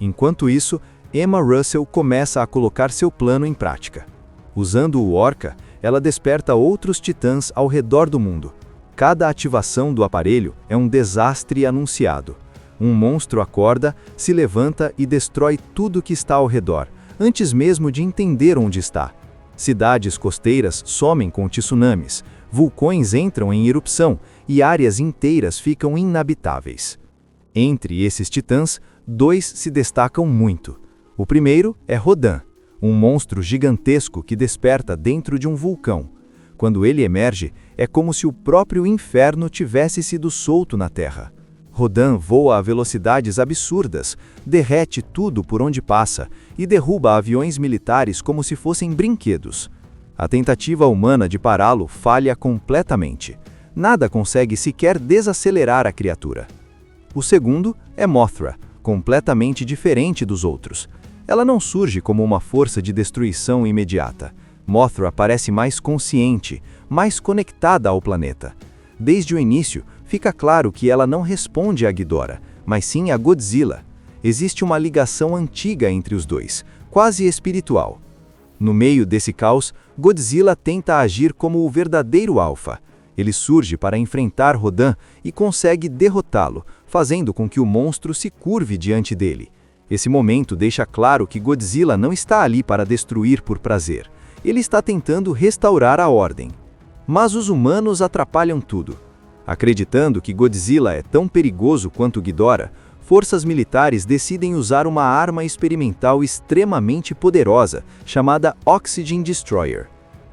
Enquanto isso, Emma Russell começa a colocar seu plano em prática. Usando o Orca, ela desperta outros titãs ao redor do mundo. Cada ativação do aparelho é um desastre anunciado. Um monstro acorda, se levanta e destrói tudo que está ao redor, antes mesmo de entender onde está. Cidades costeiras somem com tsunamis, vulcões entram em erupção e áreas inteiras ficam inabitáveis. Entre esses titãs, 2 se destacam muito. O primeiro é Rodan, um monstro gigantesco que desperta dentro de um vulcão. Quando ele emerge, é como se o próprio inferno tivesse sido solto na Terra. Rodan voa a velocidades absurdas, derrete tudo por onde passa e derruba aviões militares como se fossem brinquedos. A tentativa humana de pará-lo falha completamente. Nada consegue sequer desacelerar a criatura. O segundo é Mothra, completamente diferente dos outros. Ela não surge como uma força de destruição imediata. Mothra parece mais consciente, mais conectada ao planeta. Desde o início, fica claro que ela não responde a Ghidorah, mas sim a Godzilla. Existe uma ligação antiga entre os dois, quase espiritual. No meio desse caos, Godzilla tenta agir como o verdadeiro alfa. Ele surge para enfrentar Rodan e consegue derrotá-lo, fazendo com que o monstro se curve diante dele. Esse momento deixa claro que Godzilla não está ali para destruir por prazer. Ele está tentando restaurar a ordem. Mas os humanos atrapalham tudo. Acreditando que Godzilla é tão perigoso quanto Ghidorah, forças militares decidem usar uma arma experimental extremamente poderosa, chamada Oxygen Destroyer.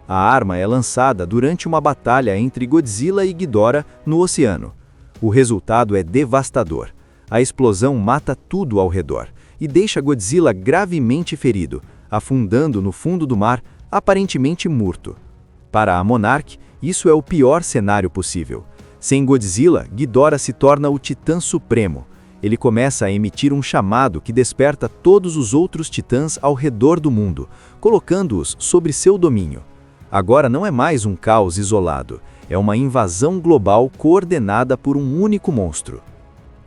A arma é lançada durante uma batalha entre Godzilla e Ghidorah no oceano. O resultado é devastador. A explosão mata tudo ao redor e deixa Godzilla gravemente ferido, afundando no fundo do mar, aparentemente morto. Para a Monarch, isso é o pior cenário possível. Sem Godzilla, Ghidorah se torna o Titã Supremo. Ele começa a emitir um chamado que desperta todos os outros titãs ao redor do mundo, colocando-os sob seu domínio. Agora não é mais um caos isolado, é uma invasão global coordenada por um único monstro.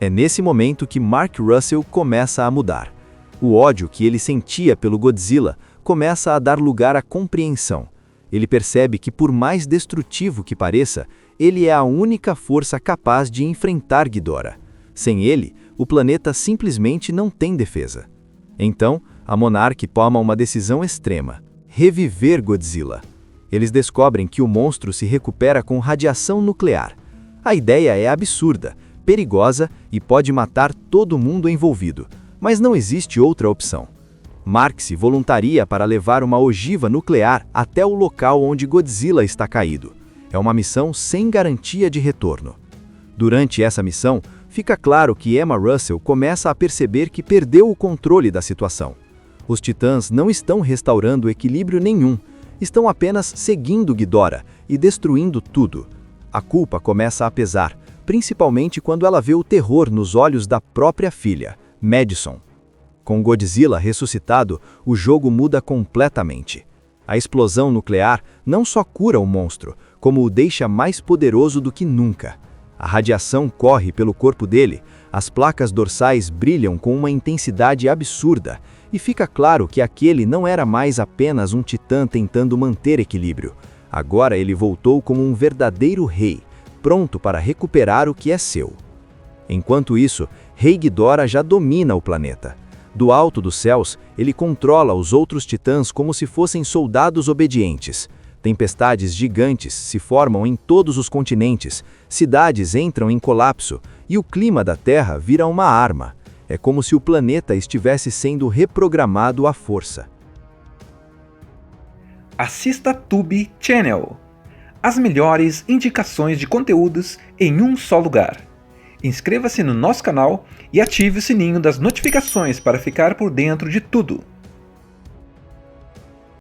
É nesse momento que Mark Russell começa a mudar. O ódio que ele sentia pelo Godzilla começa a dar lugar à compreensão. Ele percebe que, por mais destrutivo que pareça, ele é a única força capaz de enfrentar Ghidorah. Sem ele, o planeta simplesmente não tem defesa. Então, a Monarch toma uma decisão extrema: reviver Godzilla. Eles descobrem que o monstro se recupera com radiação nuclear. A ideia é absurda, perigosa e pode matar todo mundo envolvido, mas não existe outra opção. Mark se voluntaria para levar uma ogiva nuclear até o local onde Godzilla está caído. É uma missão sem garantia de retorno. Durante essa missão, fica claro que Emma Russell começa a perceber que perdeu o controle da situação. Os titãs não estão restaurando equilíbrio nenhum, estão apenas seguindo Ghidorah e destruindo tudo. A culpa começa a pesar, principalmente quando ela vê o terror nos olhos da própria filha, Madison. Com Godzilla ressuscitado, o jogo muda completamente. A explosão nuclear não só cura o monstro, como o deixa mais poderoso do que nunca. A radiação corre pelo corpo dele, as placas dorsais brilham com uma intensidade absurda, e fica claro que aquele não era mais apenas um titã tentando manter equilíbrio. Agora ele voltou como um verdadeiro rei, pronto para recuperar o que é seu. Enquanto isso, Rei Ghidorah já domina o planeta. Do alto dos céus, ele controla os outros titãs como se fossem soldados obedientes. Tempestades gigantes se formam em todos os continentes, cidades entram em colapso e o clima da Terra vira uma arma. É como se o planeta estivesse sendo reprogramado à força. Assista Tube Channel. As melhores indicações de conteúdos em um só lugar. Inscreva-se no nosso canal e ative o sininho das notificações para ficar por dentro de tudo.